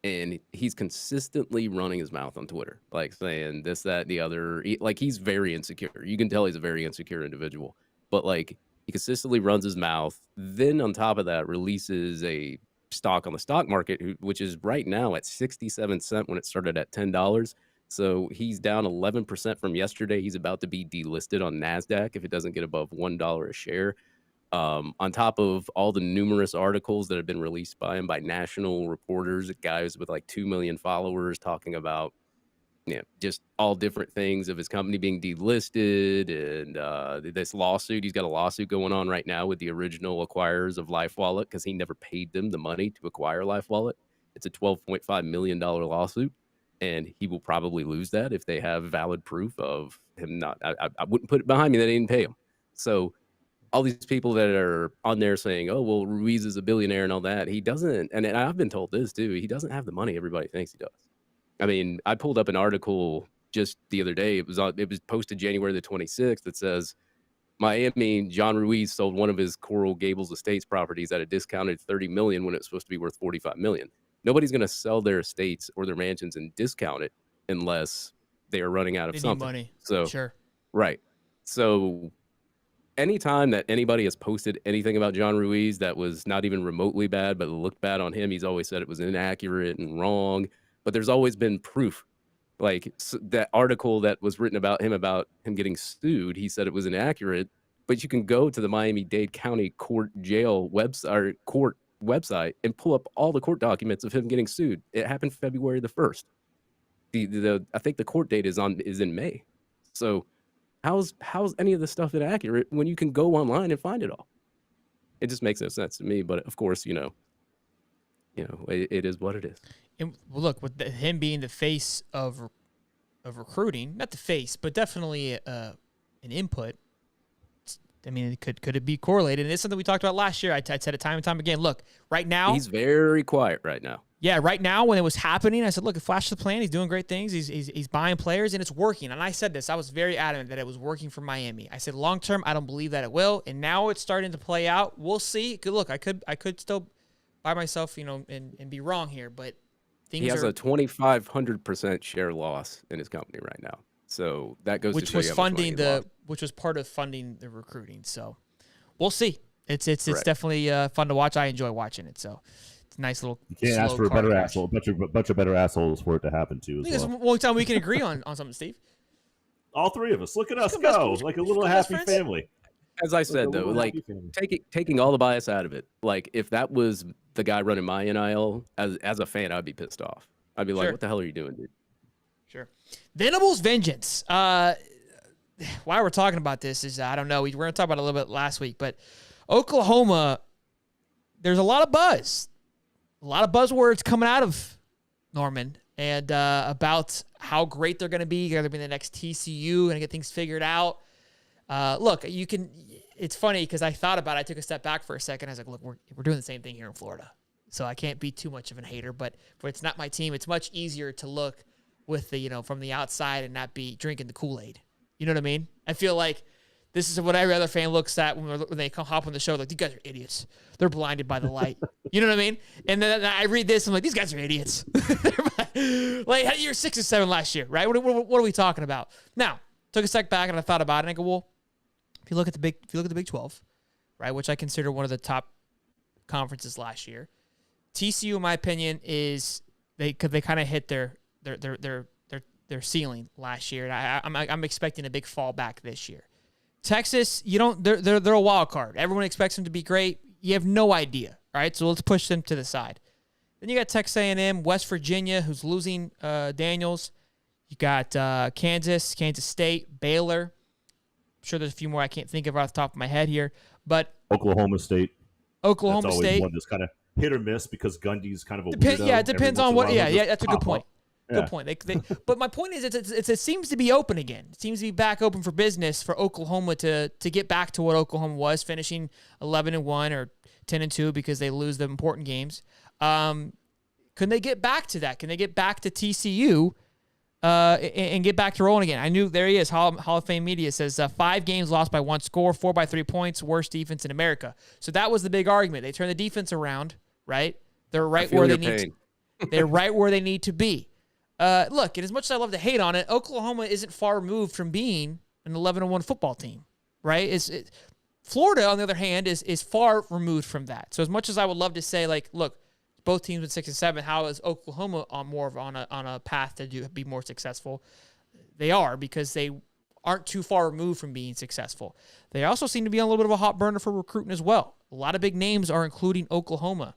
and he's consistently running his mouth on Twitter, like saying this, that, the other. Like, he's very insecure. You can tell he's a very insecure individual. But, like, he consistently runs his mouth. Then, on top of that, releases a stock on the stock market, which is right now at 67 cents when it started at $10. So he's down 11% from yesterday. He's about to be delisted on NASDAQ if it doesn't get above $1 a share. On top of all the numerous articles that have been released by him by national reporters, guys with like 2 million followers talking about, just all different things of his company being delisted and this lawsuit. He's got a lawsuit going on right now with the original acquirers of LifeWallet because he never paid them the money to acquire LifeWallet. It's a $12.5 million lawsuit, and he will probably lose that if they have valid proof of him not. I wouldn't put it behind me that they didn't pay him. So all these people that are on there saying, oh, well, Ruiz is a billionaire and all that. He doesn't. And I've been told this, too. He doesn't have the money everybody thinks he does. I mean, I pulled up an article just the other day. It was posted January the 26th that says Miami, John Ruiz sold one of his Coral Gables Estates properties at a discounted $30 million when it's supposed to be worth $45 million. Nobody's going to sell their estates or their mansions and discount it unless they are running out of something. Money. So, sure. Right. So anytime that anybody has posted anything about John Ruiz that was not even remotely bad, but looked bad on him, he's always said it was inaccurate and wrong. But there's always been proof. Like that article that was written about him getting sued, he said it was inaccurate. But you can go to the Miami-Dade County Court Jail court website and pull up all the court documents of him getting sued. It happened February the 1st. I think the court date is in May. So how's any of this stuff inaccurate when you can go online and find it all? It just makes no sense to me. But of course, it is what it is. And look, with him being the face of recruiting, not the face, but definitely an input. I mean, could it be correlated? And it's something we talked about last year. I said it time and time again. Look, right now he's very quiet right now. Yeah, right now when it was happening, I said, look, Flash the plan. He's doing great things. He's buying players, and it's working. And I said this. I was very adamant that it was working for Miami. I said long term, I don't believe that it will. And now it's starting to play out. We'll see. Good look. I could still buy myself, and be wrong here, but things he has a 2,500% share loss in his company right now. So that goes which to show was you how much money funding he lost. which was part of funding the recruiting. So we'll see. It's Correct. definitely fun to watch. I enjoy watching it. So it's a nice little. You can't slow ask for a car better crash. asshole, a bunch of better assholes for it to happen to I as think it's well. the only time we can agree on something, Steve. All three of us. Look at us Become best- go, let's like a become little best happy friends. family. As I said, a though, little like happy family. taking all the bias out of it, like if that was the guy running my NIL, as a fan, I'd be pissed off. I'd be like, Sure. what the hell are you doing, dude? Sure. Venables Vengeance. Why we're talking about this is, I don't know. We were going to talk about it a little bit last week, but Oklahoma, there's a lot of buzz. A lot of buzzwords coming out of Norman and about how great they're going to be. They're going to be the next TCU, going to get things figured out. Look, it's funny because I thought about it. I took a step back for a second. I was like, look, we're doing the same thing here in Florida. So I can't be too much of a hater, but it's not my team. It's much easier to look with the, from the outside and not be drinking the Kool-Aid. You know what I mean? I feel like this is what every other fan looks at when they come hop on the show. Like, these guys are idiots. They're blinded by the light. You know what I mean? And then I read this. I'm like, these guys are idiots. Like, you're 6 or 7 last year, right? What are we talking about? Now, took a step back and I thought about it. And I go, well, if you look at the Big 12, right, which I consider one of the top conferences last year, TCU, in my opinion, is they kind of hit their ceiling last year. And I'm expecting a big fall back this year. Texas, they're a wild card. Everyone expects them to be great. You have no idea. All right, so let's push them to the side. Then you got Texas A&M, West Virginia, who's losing Daniels. You got Kansas State, Baylor. I'm sure there's a few more I can't think of off the top of my head here, but Oklahoma State. That's always State. one that's kind of hit or miss because Gundy's kind of a weirdo. Yeah, it depends on what. Yeah, that's a good point. Yeah. Good point. But my point is, it seems to be open again. It seems to be back open for business for Oklahoma to get back to what Oklahoma was, finishing 11-1 or 10-2 because they lose the important games. Can they get back to that? Can they get back to TCU and get back to rolling again? I knew there he is. Hall of Fame Media says 5 games lost by 1 score, 4 by 3 points, worst defense in America. So that was the big argument. They turned the defense around, right? They're right where they need. They're right where they need to be. Look, and as much as I love to hate on it, Oklahoma isn't far removed from being an 11-1 football team, right? Florida, on the other hand, is far removed from that. So as much as I would love to say, like, look, both teams with 6 and 7, how is Oklahoma on a path to be more successful? They are, because they aren't too far removed from being successful. They also seem to be on a little bit of a hot burner for recruiting as well. A lot of big names are including Oklahoma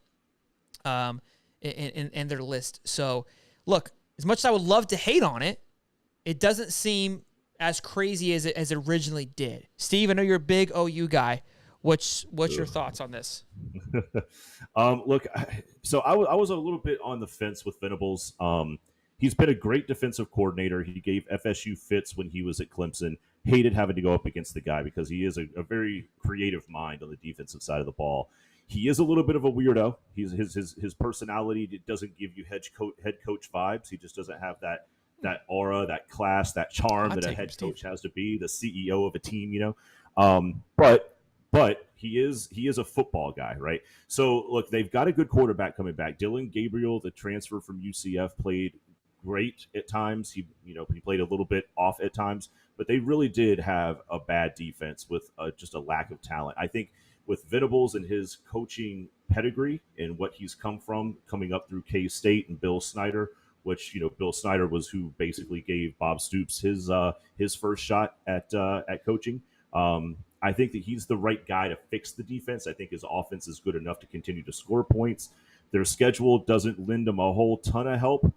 in their list. So, look, as much as I would love to hate on it, it doesn't seem as crazy as it originally did. Steve, I know you're a big OU guy. What's your thoughts on this? Look, so I was a little bit on the fence with Venables. He's been a great defensive coordinator. He gave FSU fits when he was at Clemson. Hated having to go up against the guy because he is a very creative mind on the defensive side of the ball. He is a little bit of a weirdo. His personality doesn't give you head coach vibes. He just doesn't have that aura, that class, that charm that a head coach has to be, the CEO of a team, But he is a football guy, right? So look, they've got a good quarterback coming back. Dylan Gabriel, the transfer from UCF, played great at times. He played a little bit off at times, but they really did have a bad defense with just a lack of talent. I think with Venables and his coaching pedigree and what he's come from, coming up through K-State and Bill Snyder, which Bill Snyder was who basically gave Bob Stoops his first shot at coaching. I think that he's the right guy to fix the defense. I think his offense is good enough to continue to score points. Their schedule doesn't lend them a whole ton of help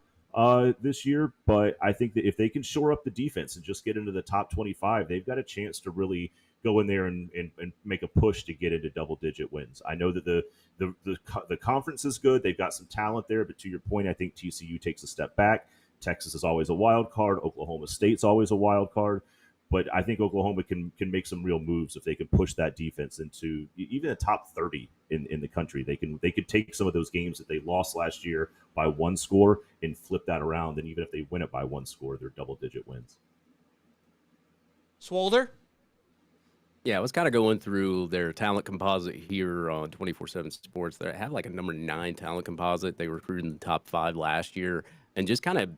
this year, but I think that if they can shore up the defense and just get into the top 25, they've got a chance to really go in there and make a push to get into double-digit wins. I know that the conference is good. They've got some talent there, but to your point, I think TCU takes a step back. Texas is always a wild card. Oklahoma State's always a wild card. But I think Oklahoma can make some real moves if they can push that defense into even the top 30 in the country. They could take some of those games that they lost last year by 1 score and flip that around. And even if they win it by 1 score, they're double-digit wins. Swolder? Yeah, I was kind of going through their talent composite here on 24/7 Sports. They have like a number 9 talent composite. They recruited in the top 5 last year, and just kind of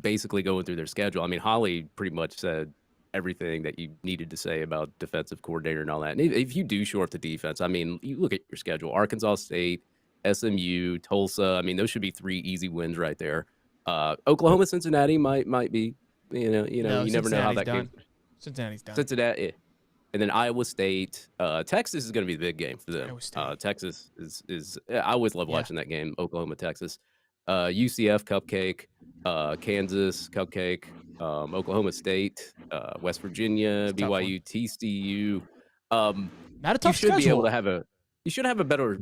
basically going through their schedule. I mean, Holly pretty much said everything that you needed to say about defensive coordinator and all that. And if you do short the defense, I mean, you look at your schedule: Arkansas State, SMU, Tulsa. I mean, those should be 3 easy wins right there. Oklahoma, Cincinnati might be. No, you never know how that done. game. Cincinnati's done. Cincinnati, and then Iowa State. Texas is going to be the big game for them. Texas is. I always love watching that game. Oklahoma, Texas, UCF cupcake, Kansas cupcake, Oklahoma State, West Virginia, BYU, TCU. Not a tough You should schedule. be able to have a. You should have a better,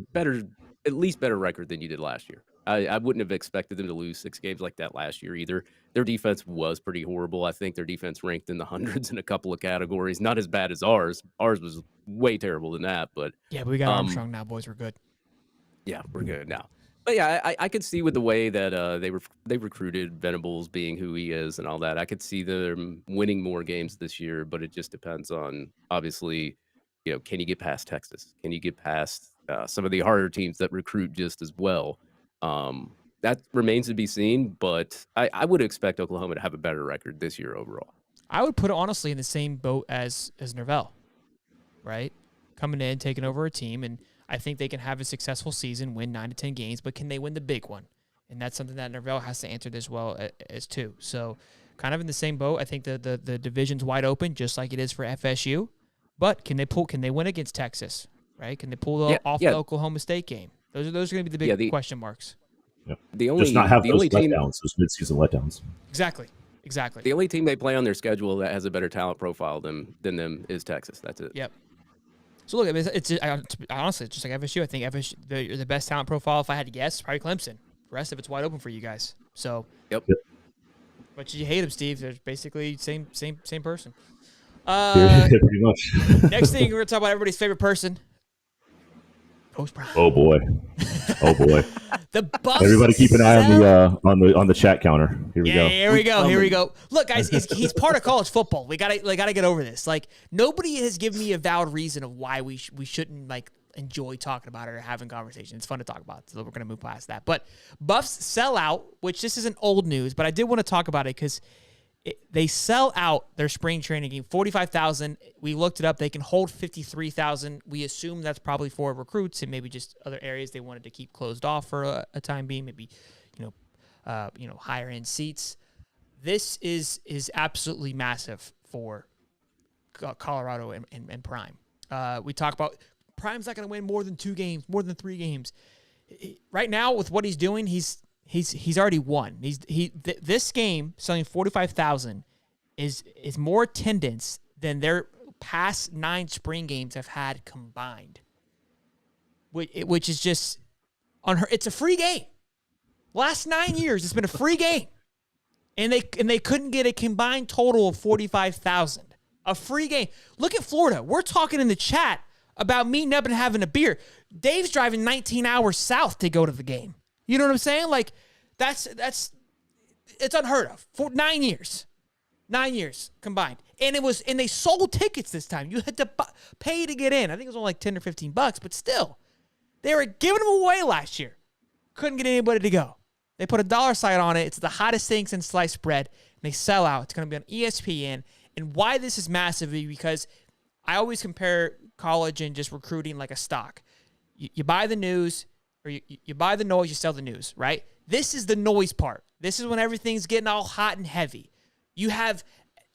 at least better record than you did last year. I wouldn't have expected them to lose 6 games like that last year either. Their defense was pretty horrible. I think their defense ranked in the hundreds in a couple of categories. Not as bad as ours. Ours was way terrible than that. But yeah, but we got Armstrong now, boys. We're good. Yeah, we're good now. But yeah, I could see with the way that they recruited Venables being who he is and all that. I could see them winning more games this year, but it just depends on, obviously, can you get past Texas? Can you get past some of the harder teams that recruit just as well? That remains to be seen, but I would expect Oklahoma to have a better record this year overall. I would put it honestly in the same boat as Norvell, right? Coming in, taking over a team, and I think they can have a successful season, win 9 to 10 games, but can they win the big one? And that's something that Norvell has to answer as well as too. So kind of in the same boat. I think the division's wide open, just like it is for FSU. But can they win against Texas, right? Can they pull off the Oklahoma State game? Those are going to be the big question marks. Yep. The only, just not have the those only team, letdowns, those midseason letdowns. Exactly. The only team they play on their schedule that has a better talent profile than them is Texas. That's it. Yep. So look, it's honestly, it's just like FSU. I think FSU, the best talent profile, if I had to guess, is probably Clemson. The rest of it's wide open for you guys. So. Yep. But you hate them, Steve. They're basically same person. Pretty much. Next thing we're gonna talk about everybody's favorite person. Coach Brown. Oh boy. The Buffs. Everybody keep an eye on the chat counter. Here we go. Here we go. Look, guys, he's part of college football. We gotta get over this. Like, nobody has given me a valid reason of why we shouldn't like enjoy talking about it or having conversations. It's fun to talk about, so we're gonna move past that. But Buffs sell out, which this isn't old news, but I did want to talk about it because they sell out their spring training game, 45,000. We looked it up. They can hold 53,000. We assume that's probably for recruits and maybe just other areas they wanted to keep closed off for a time being. Maybe, higher end seats. This is absolutely massive for Colorado and Prime. We talk about Prime's not going to win more than 2 games, more than 3 games. Right now, with what he's doing, he's already won. This game selling 45,000 is more attendance than their past 9 spring games have had combined, which is just unheard. It's a free game. Last 9 years, it's been a free game, and they couldn't get a combined total of 45,000. A free game. Look at Florida. We're talking in the chat about meeting up and having a beer. Dave's driving 19 hours south to go to the game. You know what I'm saying? Like, it's unheard of. For 9 years. 9 years combined. And they sold tickets this time. You had to pay to get in. I think it was only like $10 or $15, but still. They were giving them away last year. Couldn't get anybody to go. They put a dollar sign on it. It's the hottest thing since sliced bread. And they sell out. It's going to be on ESPN. And why this is massive is because I always compare college and just recruiting like a stock. You buy the news, or you buy the noise, you sell the news, right? This is the noise part. This is when everything's getting all hot and heavy. You have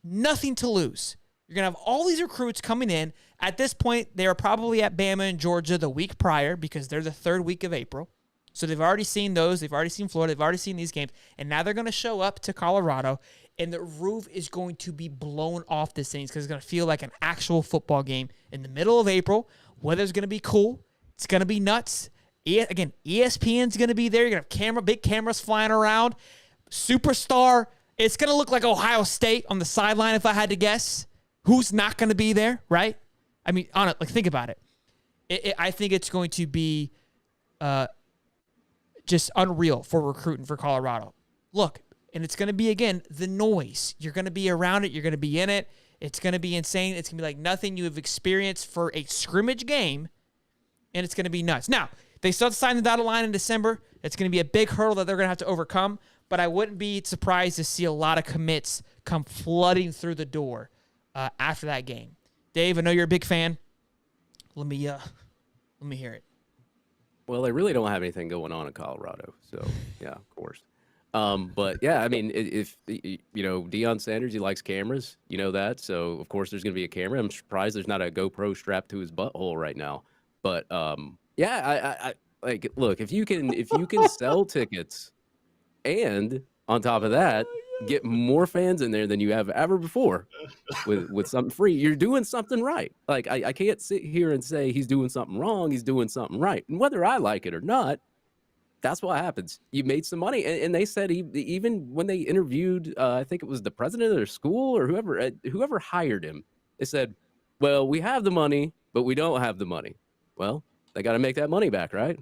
nothing to lose. You're going to have all these recruits coming in. At this point, they are probably at Bama and Georgia the week prior because they're the 3rd week of April. So they've already seen those. They've already seen Florida. They've already seen these games. And now they're going to show up to Colorado, and the roof is going to be blown off this thing because it's going to feel like an actual football game in the middle of April. Weather's going to be cool. It's going to be nuts. Again, ESPN's going to be there. You're going to have big cameras flying around. Superstar. It's going to look like Ohio State on the sideline if I had to guess. Who's not going to be there, right? I mean, think about it. I think it's going to be just unreal for recruiting for Colorado. Look, and it's going to be, again, the noise. You're going to be around it. You're going to be in it. It's going to be insane. It's going to be like nothing you have experienced for a scrimmage game, and it's going to be nuts. Now, they still have to sign the dotted line in December. It's going to be a big hurdle that they're going to have to overcome, but I wouldn't be surprised to see a lot of commits come flooding through the door after that game. Dave, I know you're a big fan. Let me hear it. Well, they really don't have anything going on in Colorado, so yeah, of course. But yeah, I mean, if Deion Sanders, he likes cameras, you know that, so of course there's going to be a camera. I'm surprised there's not a GoPro strapped to his butthole right now. But yeah, I like look if you can sell tickets, and on top of that, get more fans in there than you have ever before with something free, you're doing something right. Like I can't sit here and say he's doing something wrong. He's doing something right, and whether I like it or not, that's what happens. You made some money, and they said even when they interviewed, I think it was the president of their school or whoever hired him, they said, "Well, we have the money, but we don't have the money." Well, they got to make that money back, right?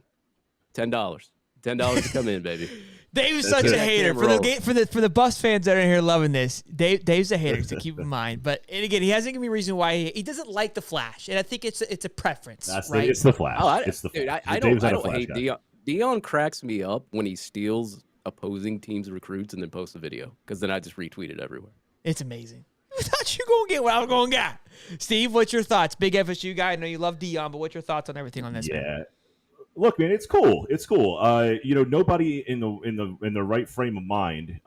$10 to come in, baby. Dave is such a hater for the Bus fans that are in here loving this. Dave's a hater, so keep in mind. But and again, he hasn't given me a reason why he doesn't like the Flash, and I think it's a preference. Right? It's the Flash. Oh, it's the dude, Flash. I don't hate Deion. Deion cracks me up when he steals opposing teams' recruits and then posts a video, because then I just retweet it everywhere. It's amazing. I thought you were going to get what I was going to get. Steve, what's your thoughts? Big FSU guy. I know you love Deion, but what's your thoughts on everything on this? Yeah. Man? Look, man, it's cool. It's cool. Nobody in the right frame of mind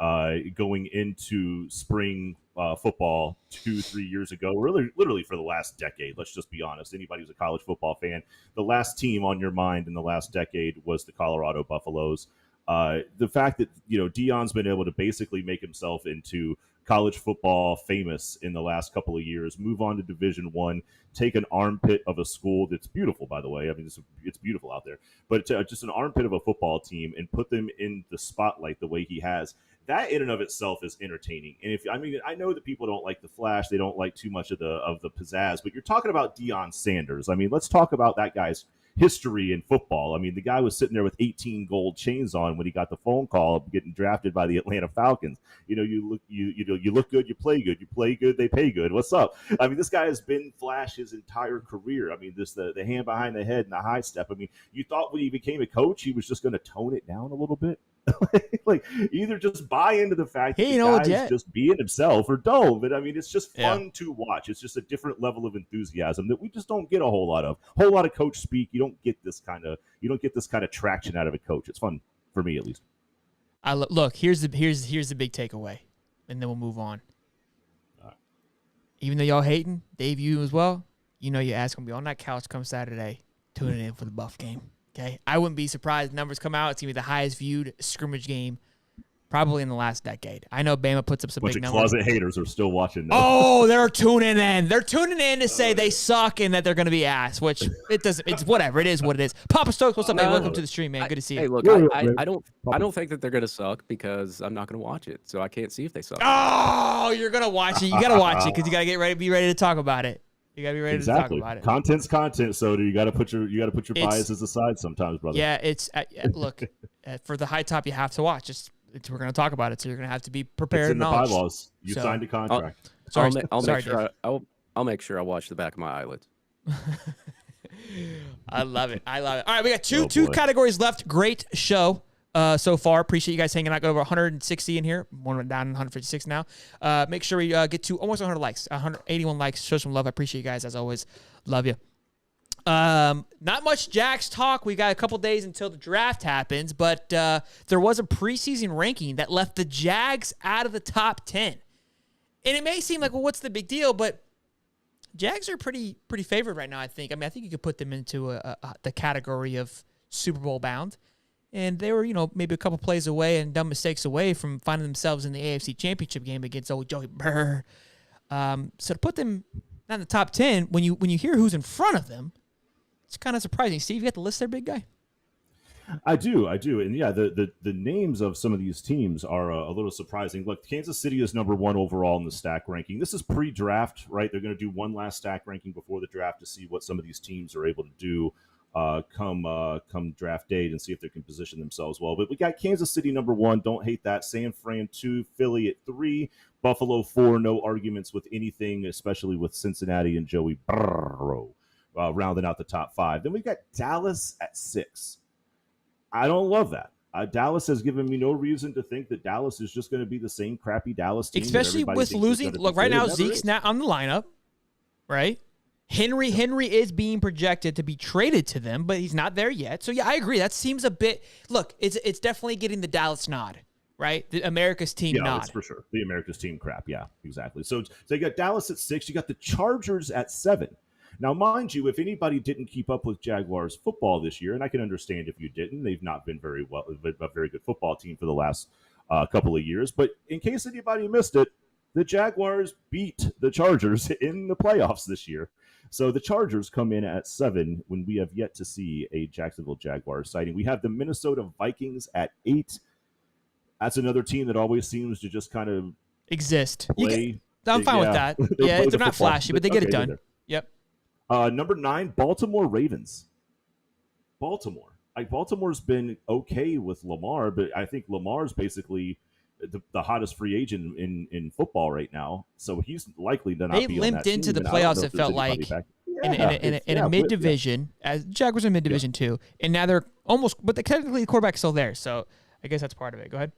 going into spring football 2-3 years ago, really, literally for the last decade. Let's just be honest. Anybody who's a college football fan, the last team on your mind in the last decade was the Colorado Buffaloes. The fact that Deion's been able to basically make himself into college football famous in the last couple of years, move on to Division I, take an armpit of a school that's beautiful, by the way. I mean, it's beautiful out there, but just an armpit of a football team and put them in the spotlight the way he has. That in and of itself is entertaining. And I know that people don't like the flash, they don't like too much of the pizzazz, but you're talking about Deion Sanders. I mean, let's talk about that guy's history in football. I mean, the guy was sitting there with 18 gold chains on when he got the phone call of getting drafted by the Atlanta Falcons. You look good, you play good, they pay good. What's up? I mean, this guy has been flash his entire career. I mean, the hand behind the head and the high step. I mean, you thought when he became a coach, he was just going to tone it down a little bit. Like either just buy into the fact that the guy's just being himself or don't. But I mean, it's just fun to watch. It's just a different level of enthusiasm that we just don't get a whole lot of. Coach speak. You don't get this kind of traction out of a coach. It's fun for me, at least. Look, here's the big takeaway, and then we'll move on. Even though y'all hating, Dave, you as well. Your ass gonna be on that couch come Saturday, tuning in for the Buff game. Okay, I wouldn't be surprised if numbers come out. It's gonna be the highest viewed scrimmage game probably in the last decade. I know Bama puts up some big numbers. Closet haters are still watching. Oh, they're tuning in. They're tuning in to say they suck and that they're gonna be ass. Which it doesn't. It's whatever. It is what it is. Papa Stokes, what's up, man? Welcome to the stream, man. Good to see you. Hey, look, I don't think that they're gonna suck because I'm not gonna watch it, so I can't see if they suck. Oh, you're gonna watch it. You gotta watch it because you gotta be ready to talk about it. You gotta be ready to talk about it. Content's content, Soda. You gotta put your biases aside sometimes, brother. Yeah, it's look for the high top. You have to watch. We're gonna talk about it, so you're gonna have to be prepared. It's in the bylaws. You signed a contract. I'll make sure I watch the back of my eyelids. I love it. All right, we got two categories left. Great show. So far, appreciate you guys hanging out. Got over 160 in here. One went down 156 now. Make sure we get to almost 100 likes, 181 likes. Show some love. I appreciate you guys as always. Love you. Not much Jags talk. We got a couple days until the draft happens, but there was a preseason ranking that left the Jags out of the top 10. And it may seem like, well, what's the big deal? But Jags are pretty favored right now, I think. I mean, I think you could put them into the category of Super Bowl bound. And they were, maybe a couple plays away and dumb mistakes away from finding themselves in the AFC Championship game against old Joey Burr. So to put them not in the top 10, when you hear who's in front of them, it's kind of surprising. Steve, you got the list there, big guy? I do. And yeah, the names of some of these teams are a little surprising. Look, Kansas City is number 1 overall in the stack ranking. This is pre-draft, right? They're going to do one last stack ranking before the draft to see what some of these teams are able to do come draft date and see if they can position themselves well. But we got Kansas City number 1. Don't hate that. San Fran 2, Philly at 3, Buffalo 4. No arguments with anything, especially with Cincinnati and Joey Burrow rounding out the top 5. Then we got Dallas at 6. I don't love that. Dallas has given me no reason to think that Dallas is just going to be the same crappy Dallas team. Especially with losing. Look, right now Zeke's not on the lineup, right? Henry is being projected to be traded to them, but he's not there yet. So yeah, I agree. That seems a bit. Look, it's definitely getting the Dallas nod, right? The America's team nod. That's for sure. The America's team crap. Yeah, exactly. So you got Dallas at 6. You got the Chargers at 7. Now, mind you, if anybody didn't keep up with Jaguars football this year, and I can understand if you didn't, they've not been a very good football team for the last couple of years. But in case anybody missed it, the Jaguars beat the Chargers in the playoffs this year. So the Chargers come in at 7 when we have yet to see a Jacksonville Jaguars sighting. We have the Minnesota Vikings at 8. That's another team that always seems to just kind of exist. Play. I'm fine with that. Yeah, they're not flashy, but they get it done. Yep. Number 9, Baltimore Ravens. Baltimore's been okay with Lamar, but I think Lamar's basically the hottest free agent in football right now. So he's likely to not be on that team. They limped into the playoffs, it felt like, in a mid-division. As Jaguars are mid-division too. And now they're almost, but technically the quarterback's still there. So I guess that's part of it. Go ahead.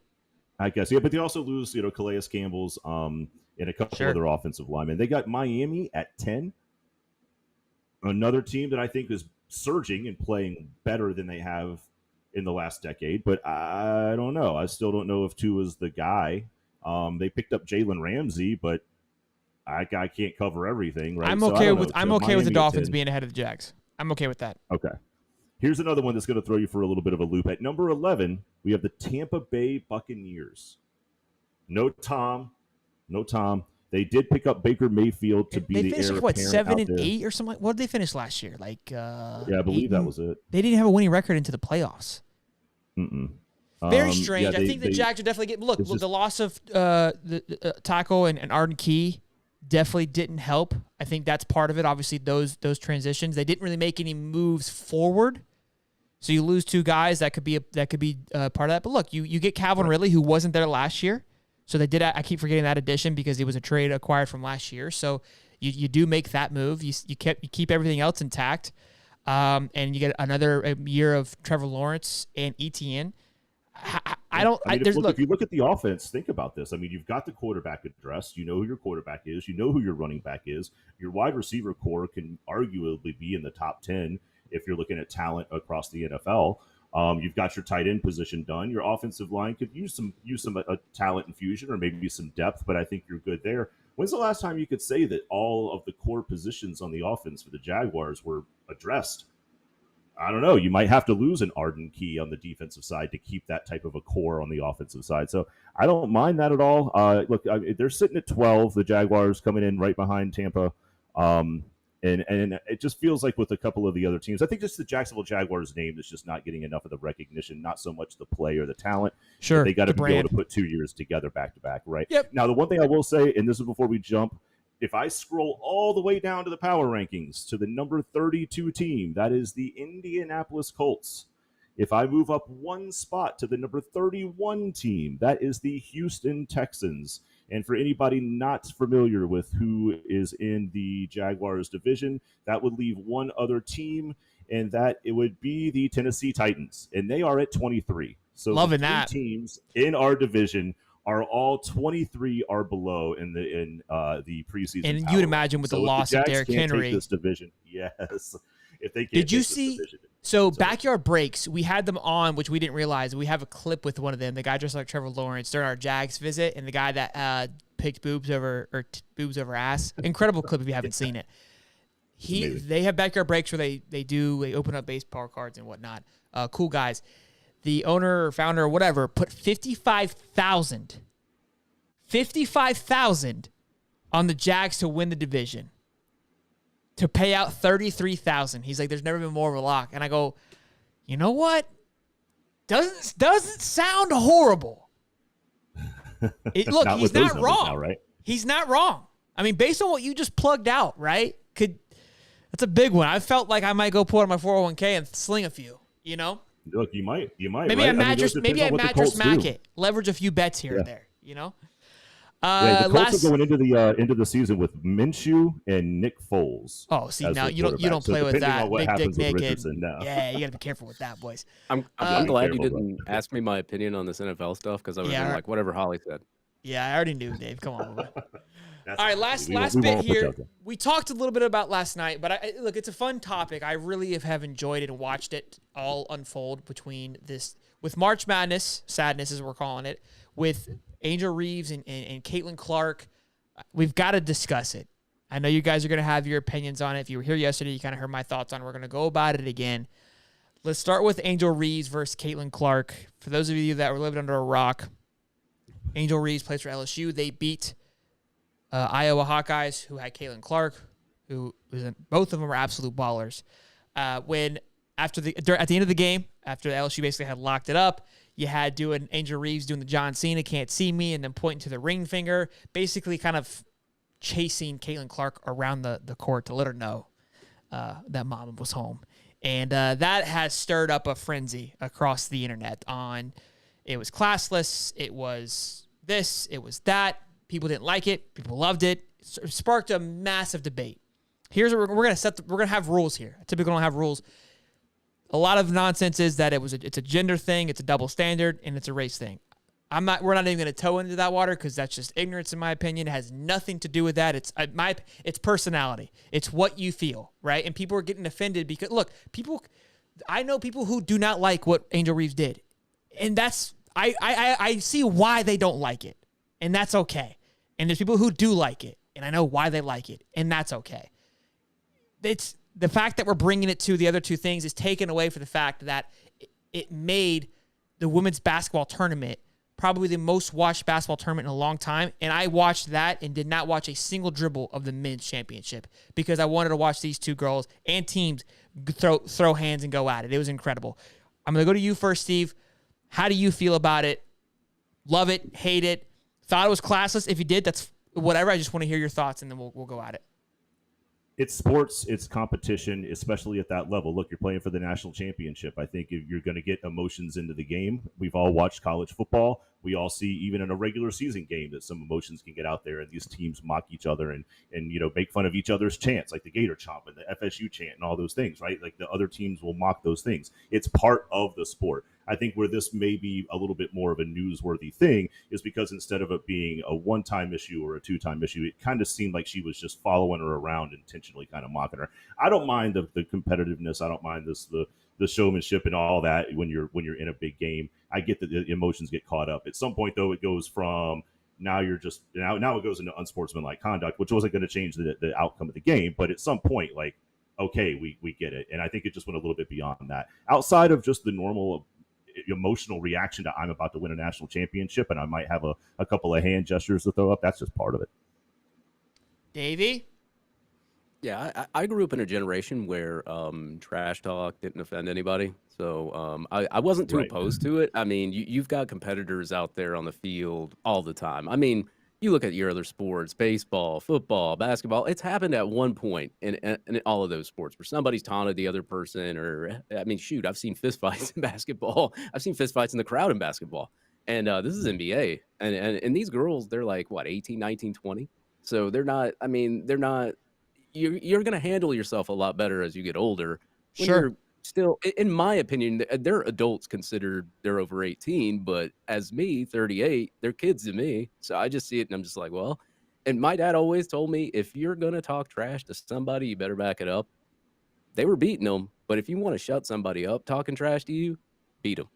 I guess, yeah, but they also lose, Calais Campbell's and a couple other offensive linemen. They got Miami at 10. Another team that I think is surging and playing better than they have in the last decade, but I don't know. I still don't know if Tua's the guy. They picked up Jalen Ramsey, but I can't cover everything, right? I'm okay with the Dolphins being ahead of the Jags. I'm okay with that. Okay. Here's another one that's going to throw you for a little bit of a loop. At number 11, we have the Tampa Bay Buccaneers. No Tom. They did pick up Baker Mayfield to be the heir apparent. They finished, 7-8 or something? What did they finish last year? I believe that was it. They didn't have a winning record into the playoffs. Very strange. I think the Jags are definitely getting. Look, the loss of the Taco and Arden Key definitely didn't help. I think that's part of it. Obviously, those transitions. They didn't really make any moves forward. So you lose 2 guys that could be part of that. But look, you get Calvin Ridley, who wasn't there last year. So they did. I keep forgetting that addition because he was a trade acquired from last year. So you do make that move. You keep everything else intact, and you get another year of Trevor Lawrence and ETN. If you look at the offense, think about this. I mean, you've got the quarterback addressed. You know who your quarterback is. You know who your running back is. Your wide receiver core can arguably be in the top 10 if you're looking at talent across the NFL. You've got your tight end position done. Your offensive line could use some talent infusion or maybe some depth, but I think you're good there. When's the last time you could say that all of the core positions on the offense for the Jaguars were addressed? I don't know. You might have to lose an Arden Key on the defensive side to keep that type of a core on the offensive side. So I don't mind that at all. Look, they're sitting at 12. The Jaguars coming in right behind Tampa. And it just feels like with a couple of the other teams, I think just the Jacksonville Jaguars name is just not getting enough of the recognition, not so much the play or the talent. Sure. They got to be able to put 2 years together back to back, right? Yep. Now, the one thing I will say, and this is before we jump, if I scroll all the way down to the power rankings to the number 32 team, that is the Indianapolis Colts. If I move up 1 spot to the number 31 team, that is the Houston Texans. And for anybody not familiar with who is in the Jaguars division, that would leave one other team, and that it would be the Tennessee Titans. And they are at 23. So loving that. Teams in our division are all 23 or below in the preseason. And you'd imagine with the loss of Derrick Henry, this division, yes. If they can't, did you see? So Backyard Breaks, we had them on, which we didn't realize. We have a clip with one of them, the guy dressed like Trevor Lawrence during our Jags visit, and the guy that picked boobs over ass. Incredible clip if you haven't seen it. They have Backyard Breaks where they open up baseball cards and whatnot. Cool guys. The owner or founder or whatever put $55,000 on the Jags to win the division, to pay out $33,000. He's like, there's never been more of a lock. And I go, you know what? Doesn't sound horrible. Look, he's not wrong. Now, right? He's not wrong. I mean, based on what you just plugged out, right? That's a big one. I felt like I might go pull out my 401k and sling a few, you know? Look, you might. Maybe right? I mattress mac it. Leverage a few bets here and there, you know? The Colts Last. are going into the season with Minshew and Nick Foles. Oh, see as now their you don't quarterbacks. play So with depending that. on what Big Dick happens with Nick. Richardson now. Yeah, you got to be careful with that, boys. I'm be glad you careful, didn't ask me my opinion on this NFL stuff because I would have Yeah, been like, whatever Holly said. Yeah, I already knew, Dave. Come on. All That's right, fine. last We bit won't put you here. out there. We talked a little bit about last night, but look, it's a fun topic. I really have enjoyed it and watched it all unfold between this with March Madness, sadness as we're calling it, with Angel Reeves and Caitlin Clark. We've got to discuss it. I know you guys are going to have your opinions on it. If you were here yesterday, you kind of heard my thoughts on it. We're going to go about it again. Let's start with Angel Reeves versus Caitlin Clark. For those of you that were living under a rock, Angel Reeves plays for LSU. They beat Iowa Hawkeyes, who had Caitlin Clark, both of them are absolute ballers. At the end of the game, after LSU basically had locked it up, you had Angel Reeves doing the John Cena, can't see me, and then pointing to the ring finger, basically kind of chasing Caitlin Clark around the court to let her know that mom was home. And that has stirred up a frenzy across the internet on it was classless, it was this, it was that. People didn't like it. People loved it. It sparked a massive debate. Here's what we're going to set. We're going to have rules here. I typically don't have rules. A lot of nonsense is that it's a gender thing, it's a double standard, and it's a race thing. We're not even going to toe into that water because that's just ignorance in my opinion. It has nothing to do with that. It's personality. It's what you feel, right? And people are getting offended because look, I know people who do not like what Angel Reeves did, and I see why they don't like it, and that's okay. And there's people who do like it, and I know why they like it, and that's okay. It's the fact that we're bringing it to the other two things is taken away from the fact that it made the women's basketball tournament probably the most watched basketball tournament in a long time. And I watched that and did not watch a single dribble of the men's championship because I wanted to watch these two girls and teams throw hands and go at it. It was incredible. I'm going to go to you first, Steve. How do you feel about it? Love it, hate it, thought it was classless? If you did, that's whatever. I just want to hear your thoughts, and then we'll go at it. It's sports, it's competition, especially at that level. Look, you're playing for the national championship. I think if you're going to get emotions into the game. We've all watched college football. We all see, even in a regular season game, that some emotions can get out there, and these teams mock each other and make fun of each other's chants, like the Gator chomp and the FSU chant and all those things, right? Like the other teams will mock those things. It's part of the sport. I think where this may be a little bit more of a newsworthy thing is because instead of it being a one-time issue or a two-time issue, it kind of seemed like she was just following her around, intentionally kind of mocking her. I don't mind the competitiveness. I don't mind the showmanship and all that when you're in a big game. I get that the emotions get caught up. At some point, though, it goes from now it goes into unsportsmanlike conduct, which wasn't going to change the outcome of the game. But at some point, like, okay, we get it. And I think it just went a little bit beyond that. Outside of just the normal emotional reaction to I'm about to win a national championship and I might have a couple of hand gestures to throw up, that's just part of it. Davey? Yeah, I grew up in a generation where trash talk didn't offend anybody. So I wasn't too opposed to it. I mean, you've got competitors out there on the field all the time. I mean, you look at your other sports, baseball, football, basketball, it's happened at one point in all of those sports where somebody's taunted the other person or, I mean, shoot, I've seen fistfights in basketball. I've seen fistfights in the crowd in basketball. And this is NBA. And these girls, they're like, what, 18, 19, 20? So they're not, you're going to handle yourself a lot better as you get older. When Sure. You're still, in my opinion, they're adults considered they're over 18, but as me, 38, they're kids to me. So I just see it and I'm just like, well, and my dad always told me, if you're going to talk trash to somebody, you better back it up. They were beating them, but if you want to shut somebody up talking trash to you, beat them.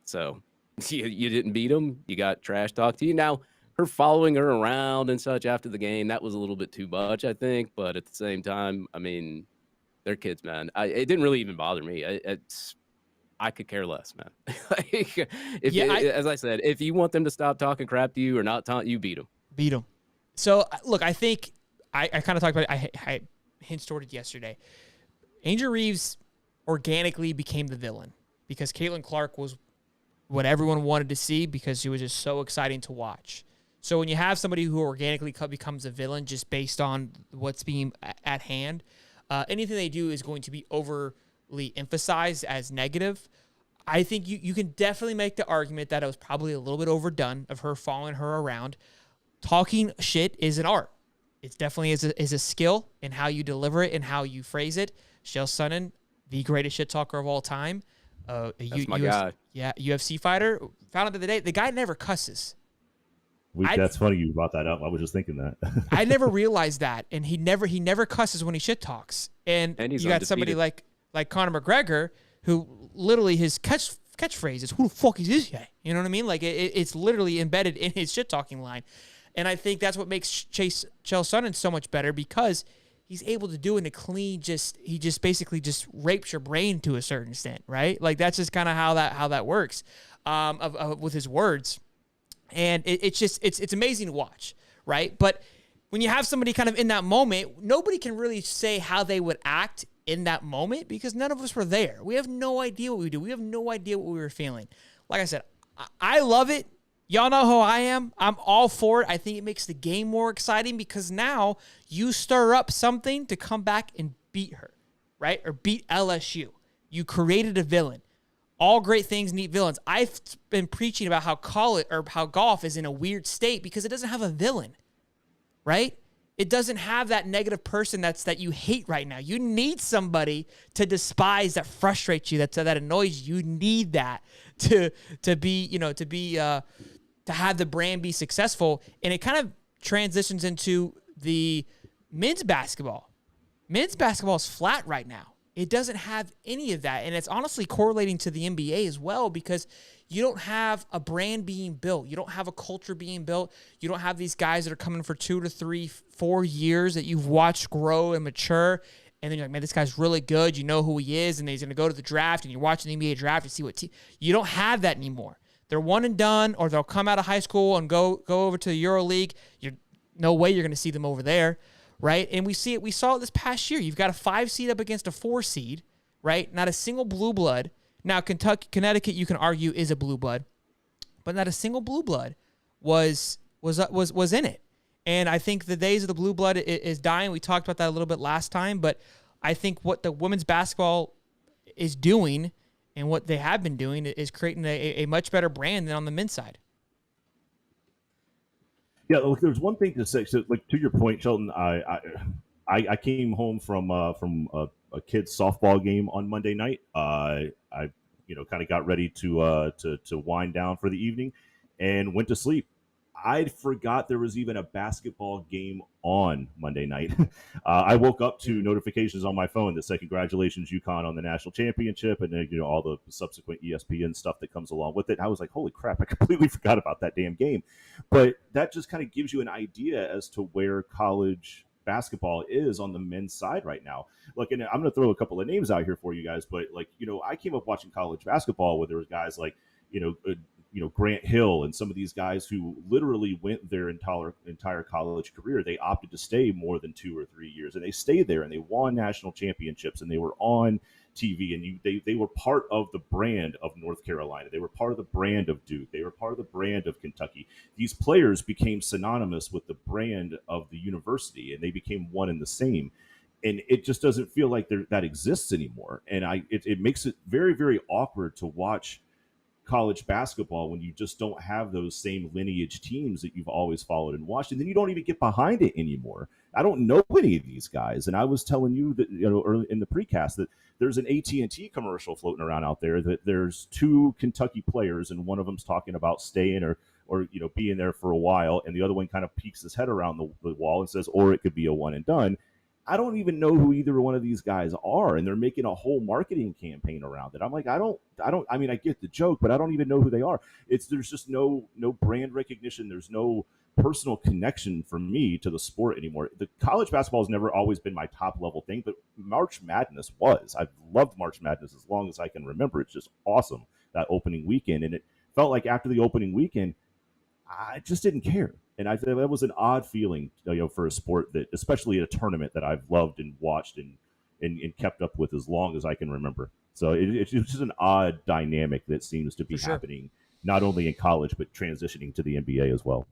So you didn't beat them. You got trash talk to you. Now, her following her around and such after the game, that was a little bit too much, I think. But at the same time, I mean, they're kids, man. It didn't really even bother me. I could care less, man. As I said, if you want them to stop talking crap to you or not taunt you, beat them. Beat them. So, look, I think I kind of talked about it. I hinged toward it yesterday. Angel Reeves organically became the villain because Caitlin Clark was what everyone wanted to see because she was just so exciting to watch. So when you have somebody who organically becomes a villain just based on what's being at hand, anything they do is going to be overly emphasized as negative. I think you can definitely make the argument that it was probably a little bit overdone of her following her around. talking shit is an art. It definitely is a skill in how you deliver it and how you phrase it. Chael Sonnen, the greatest shit talker of all time. That's my guy. Yeah, UFC fighter. Found out the other day, the guy never cusses. That's funny you brought that up. I was just thinking that. I never realized that, and he never cusses when he shit talks. And he's you got somebody like Conor McGregor, who literally his catchphrase is, "Who the fuck is this guy?" You know what I mean? Like it's literally embedded in his shit talking line, and I think that's what makes Chael Sonnen so much better, because he's able to do it in a clean. He just basically just rapes your brain to a certain extent, right? Like that's just kind of how that works, with his words. And it's amazing to watch, right? But when you have somebody kind of in that moment, nobody can really say how they would act in that moment, because none of us were there. We have no idea what we do. We have no idea what we were feeling. Like I said, I love it. Y'all know how I am. I'm all for it. I think it makes the game more exciting, because now you stir up something to come back and beat her, right? Or beat LSU. You created a villain. All great things need villains. I've been preaching about how golf is in a weird state because it doesn't have a villain, right? It doesn't have that negative person that you hate right now. You need somebody to despise, that frustrates you, that annoys you. You need that to have the brand be successful. And it kind of transitions into the men's basketball. Men's basketball is flat right now. It doesn't have any of that. And it's honestly correlating to the NBA as well, because you don't have a brand being built. You don't have a culture being built. You don't have these guys that are coming for 2 to 3, 4 years that you've watched grow and mature. And then you're like, man, this guy's really good. You know who he is. And he's going to go to the draft, and you're watching the NBA draft to see what team. You don't have that anymore. They're one and done, or they'll come out of high school and go over to the EuroLeague. No way you're going to see them over there. Right? And we saw it this past year. You've got a 5 seed up against a 4 seed, right? Not a single blue blood. Now, Connecticut, you can argue, is a blue blood, but not a single blue blood was in it. And I think the days of the blue blood is dying. We talked about that a little bit last time, but I think what the women's basketball is doing and what they have been doing is creating a much better brand than on the men's side. Yeah, look, there's one thing to say. So, like, to your point, Shelton, I came home from a kid's softball game on Monday night. I kind of got ready to wind down for the evening and went to sleep. I forgot there was even a basketball game on Monday night. I woke up to notifications on my phone that said, "Congratulations, UConn, on the national championship," and then, all the subsequent ESPN stuff that comes along with it. I was like, "Holy crap! I completely forgot about that damn game." But that just kind of gives you an idea as to where college basketball is on the men's side right now. Like, and I'm going to throw a couple of names out here for you guys, but I came up watching college basketball where there was guys like, Grant Hill and some of these guys who literally went their entire college career. They opted to stay more than 2 or 3 years, and they stayed there, and they won national championships, and they were on TV, and they were part of the brand of North Carolina. They were part of the brand of Duke. They were part of the brand of Kentucky. These players became synonymous with the brand of the university, and they became one and the same. And it just doesn't feel like that exists anymore. And it makes it very, very awkward to watch college basketball when you just don't have those same lineage teams that you've always followed and watched, and then you don't even get behind it anymore. I don't know any of these guys, and I was telling you that early in the precast that there's an AT&T commercial floating around out there that there's 2 Kentucky players, and one of them's talking about staying or being there for a while, and the other one kind of peeks his head around the wall and says, or it could be a one and done. I don't even know who either one of these guys are, and they're making a whole marketing campaign around it. I'm like, I mean, I get the joke, but I don't even know who they are. There's just no brand recognition. There's no personal connection for me to the sport anymore. The college basketball has never always been my top level thing, but March Madness was. I've loved March Madness as long as I can remember. It's just awesome, that opening weekend. And it felt like after the opening weekend, I just didn't care. And that was an odd feeling, for a sport that, especially a tournament that I've loved and watched and kept up with as long as I can remember. So it's just an odd dynamic that seems to be happening, not only in college, but transitioning to the NBA as well.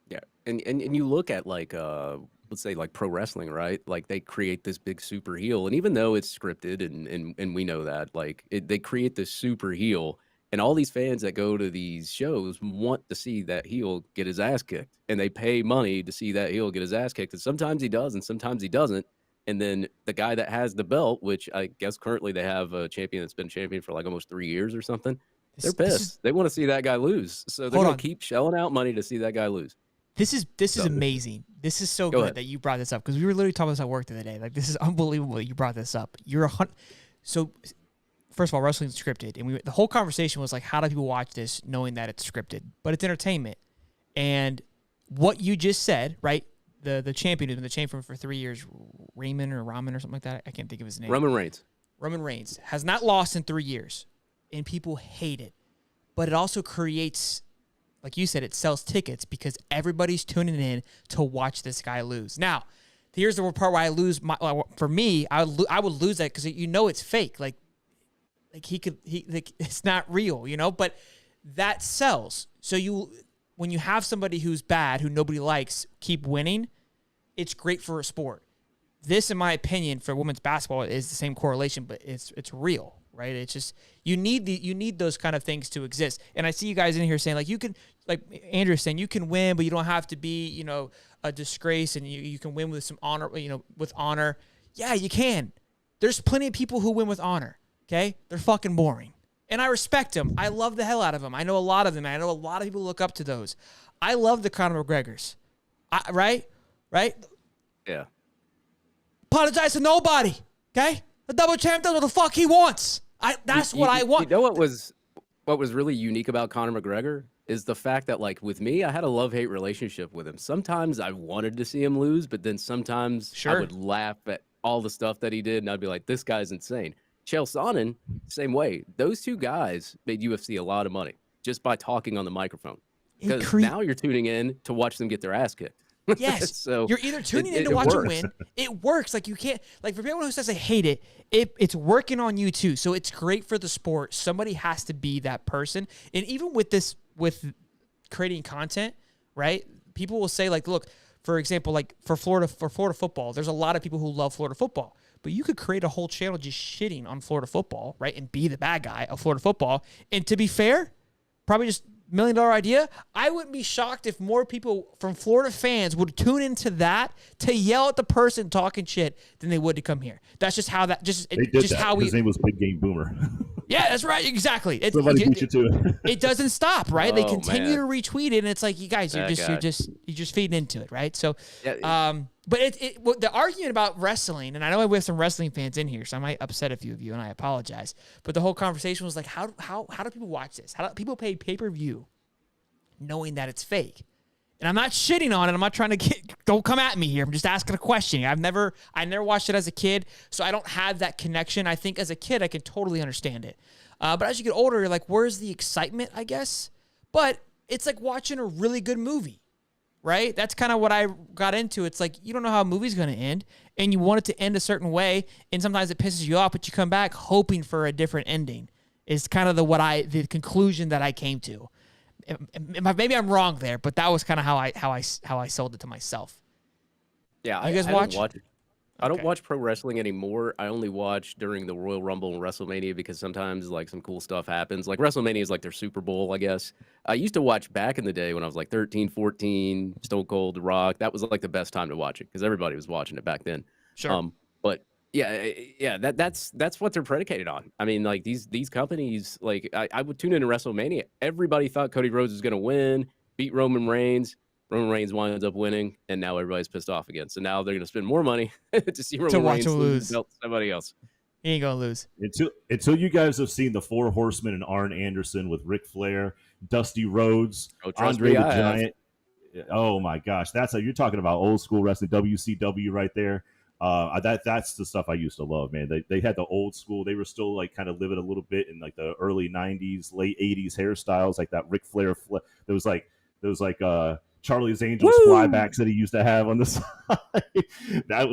Yeah. And you look at let's say like pro wrestling, right? Like they create this big super heel. And even though it's scripted and we know that, they create this super heel, And all these fans that go to these shows want to see that heel get his ass kicked, and they pay money to see that heel get his ass kicked. And sometimes he does, and sometimes he doesn't. And then the guy that has the belt, which I guess currently they have a champion that's been champion for like almost 3 years or something, they're pissed. They want to see that guy lose, so they're going to keep shelling out money to see that guy lose. This is amazing. This is so good that you brought this up, because we were literally talking about this at work the other day. Like, this is unbelievable. You brought this up. So. First of all, wrestling's scripted, and the whole conversation was like, how do people watch this knowing that it's scripted? But it's entertainment. And what you just said, right? The champion who's been the champion for 3 years, Raymond or Ramen or something like that. I can't think of his name. Roman Reigns has not lost in 3 years, and people hate it. But it also creates, like you said, it sells tickets because everybody's tuning in to watch this guy lose. Now, here's the part where I lose for me, I would lose that because it's fake. Like it's not real, but that sells. So when you have somebody who's bad, who nobody likes, keep winning, it's great for a sport. This, in my opinion, for women's basketball is the same correlation, but it's real, right? It's just, you need those kind of things to exist. And I see you guys in here saying, like, you can, like Andrew's saying, you can win, but you don't have to be, a disgrace, and you can win with some honor, with honor. Yeah, you can. There's plenty of people who win with honor. Okay? They're fucking boring. And I respect them. I love the hell out of them. I know a lot of them. I know a lot of people look up to those. I love the Conor McGregors. Right? Yeah. Apologize to nobody. Okay? The double champ does what the fuck he wants. That's what I want. You know what was really unique about Conor McGregor is the fact that, like, with me, I had a love-hate relationship with him. Sometimes I wanted to see him lose, but then sometimes I would laugh at all the stuff that he did, and I'd be like, this guy's insane. Chael Sonnen, same way. Those two guys made UFC a lot of money just by talking on the microphone. Because now you're tuning in to watch them get their ass kicked. Yes. So you're either tuning in to watch them win. It works. Like, you can't, like, for people who says I hate it, it's working on you too. So it's great for the sport. Somebody has to be that person. And even with creating content, right? People will say, like, look, for example, like for Florida football, there's a lot of people who love Florida football. But you could create a whole channel just shitting on Florida football, right? And be the bad guy of Florida football. And to be fair, probably just $1 million idea. I wouldn't be shocked if more people from Florida fans would tune into that to yell at the person talking shit than they would to come here. That's just how that his name was Big Game Boomer. Yeah, that's right. Exactly. Somebody beat you to it. It doesn't stop, right? They continue man. to retweet it, and it's like, you guys, you're just feeding into it, right? So, but the argument about wrestling, and I know we have some wrestling fans in here, so I might upset a few of you, and I apologize. But the whole conversation was like, how do people watch this? How do people pay pay-per-view knowing that it's fake? And I'm not shitting on it. I'm not trying to don't come at me here. I'm just asking a question. I never watched it as a kid, so I don't have that connection. I think as a kid, I can totally understand it. But as you get older, you're like, where's the excitement, I guess? But it's like watching a really good movie, right? That's kind of what I got into. It's like, you don't know how a movie's going to end, and you want it to end a certain way, and sometimes it pisses you off, but you come back hoping for a different ending. Is kind of the conclusion that I came to. Maybe I'm wrong there, but that was kind of how I sold it to myself. Yeah, you guys watch? I don't watch pro wrestling anymore. I only watch during the Royal Rumble and WrestleMania because sometimes like some cool stuff happens. Like WrestleMania is like their Super Bowl, I guess. I used to watch back in the day when I was like 13, 14, Stone Cold, The Rock. That was like the best time to watch it because everybody was watching it back then. Sure. But yeah, that's what they're predicated on. I mean, like these companies, like I would tune into WrestleMania. Everybody thought Cody Rhodes was going to win, beat Roman Reigns. Roman Reigns winds up winning, and now everybody's pissed off again. So now they're going to spend more money to see Roman Reigns lose to somebody else. He ain't going to lose. Until you guys have seen the Four Horsemen and Arn Anderson with Ric Flair, Dusty Rhodes, Andre the Giant. Oh my gosh, you're talking about old school wrestling, WCW right there. That's the stuff I used to love, man. They had the old school. They were still like kind of living a little bit in like the early '90s, late '80s hairstyles, like that Ric Flair. There was like Charlie's Angels flybacks that he used to have on the side. That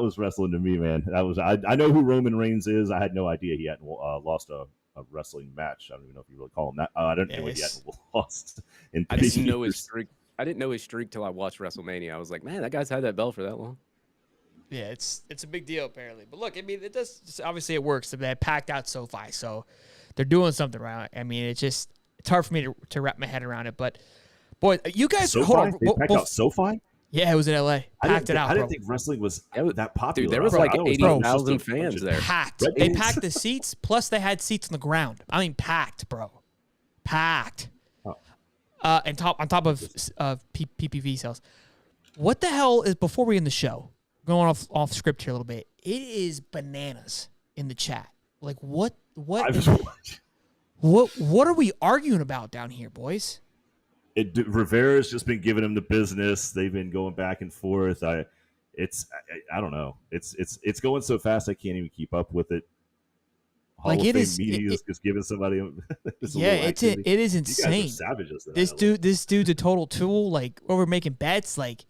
was wrestling to me, man. I know who Roman Reigns is. I had no idea he hadn't lost a wrestling match. I don't even know if you really call him that. I don't know if he hadn't lost. I didn't know his streak. I didn't know his streak till I watched WrestleMania. I was like, man, that guy's had that belt for that long. Yeah, it's a big deal apparently. But look, I mean, it does. Obviously, it works. They packed out SoFi, so they're doing something right. I mean, it's hard for me to wrap my head around it. But boy, you guys, SoFi? hold on. They packed out SoFi? Yeah, it was in LA. Packed it out. I didn't think wrestling was that popular. Dude, there was like 80,000 fans there. Packed. They packed the seats. Plus, they had seats on the ground. I mean, packed, bro. Packed. Oh. On top of PPV sales. What the hell is, before we end the show, going off script here a little bit, it is bananas in the chat. Like, what are we arguing about down here, boys? Rivera's just been giving him the business. They've been going back and forth. I don't know. It's going so fast I can't even keep up with it. Hall of Fame media is just giving somebody. It is insane. You guys are savages. This dude's a total tool. Like, we're making bets. Like,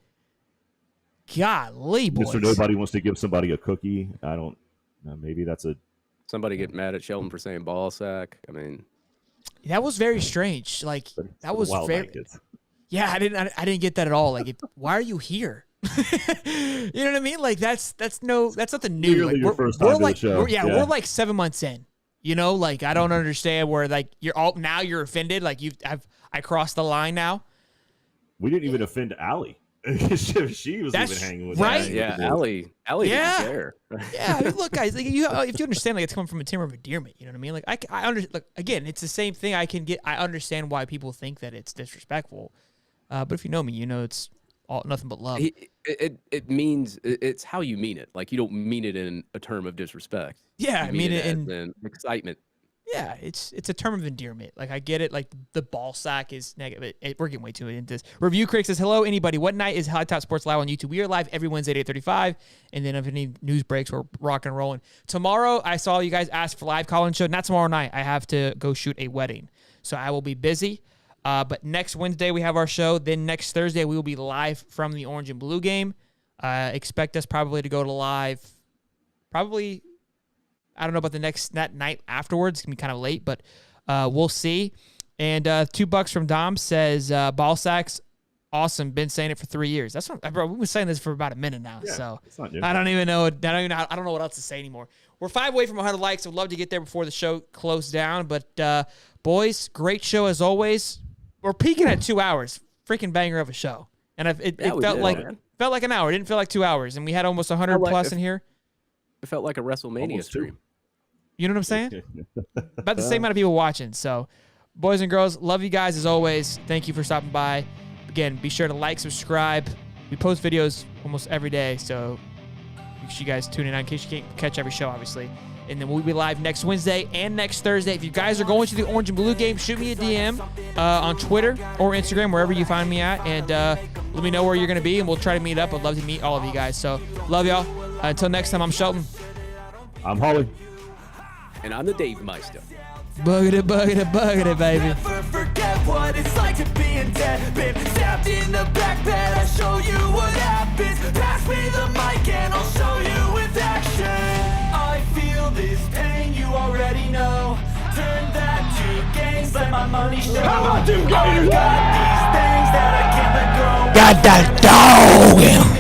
golly, boys. Mr. Nobody wants to give somebody a cookie. I don't. Maybe that's a. Somebody get mad at Sheldon for saying ball sack. I mean, that was very strange. Like, that was very. Yeah, I didn't get that at all. Like, why are you here? You know what I mean? Like, that's nothing new. Like, your first time to the show. We're like 7 months in. You know, like, I don't understand where, like, you're offended. Like, I crossed the line now. We didn't even offend Allie. She was even hanging with right. That. Yeah, Allie didn't care. Yeah, I mean, look, guys, like, if you understand, like, it's coming from a term of endearment. You know what I mean? Like, I understand. Look, again, it's the same thing. I understand why people think that it's disrespectful. But if you know me, you know it's nothing but love. It means it's how you mean it. Like, you don't mean it in a term of disrespect. Yeah, I mean it in excitement. Yeah, it's a term of endearment. Like, I get it. Like, the ball sack is negative. We're getting way too into this. Review Crick says, hello, anybody. What night is Hot Top Sports live on YouTube? We are live every Wednesday at 8:35. And then if any news breaks, we're rocking and rolling. Tomorrow, I saw you guys ask for live call-in show. Not tomorrow night. I have to go shoot a wedding. So I will be busy. But next Wednesday, we have our show. Then next Thursday, we will be live from the Orange and Blue game. Expect us probably to go to live probably... I don't know about that night afterwards. It's going to be kind of late, but we'll see. And $2 from Dom says, ball sacks, awesome. Been saying it for 3 years. That's what, bro, we've been saying this for about a minute now. Yeah, so it's not new. I don't know what else to say anymore. We're 5 away from 100 likes. I'd love to get there before the show closed down. But, boys, great show as always. We're peaking at 2 hours. Freaking banger of a show. And it felt like an hour. It didn't feel like 2 hours. And we had almost 100 plus in here. It felt like a WrestleMania stream. You know what I'm saying? About the same amount of people watching. So, boys and girls, love you guys as always. Thank you for stopping by. Again, be sure to like, subscribe. We post videos almost every day, so make sure you guys tune in in case you can't catch every show, obviously. And then we'll be live next Wednesday and next Thursday. If you guys are going to the Orange and Blue game, shoot me a DM on Twitter or Instagram, wherever you find me at, and let me know where you're going to be, and we'll try to meet up. I'd love to meet all of you guys. So, love y'all. Until next time, I'm Shelton. I'm Holly. And I'm the Dave Meister. Buggity, baby. Never forget what it's like to be in debt. Been stabbed in the back bed. I'll show you what happens. Pass me the mic and I'll show you with action. I feel this pain, you already know. Turn that to gains, let my money show. How about them Gators? I got these things that I can't let go. Got that dog in 'em.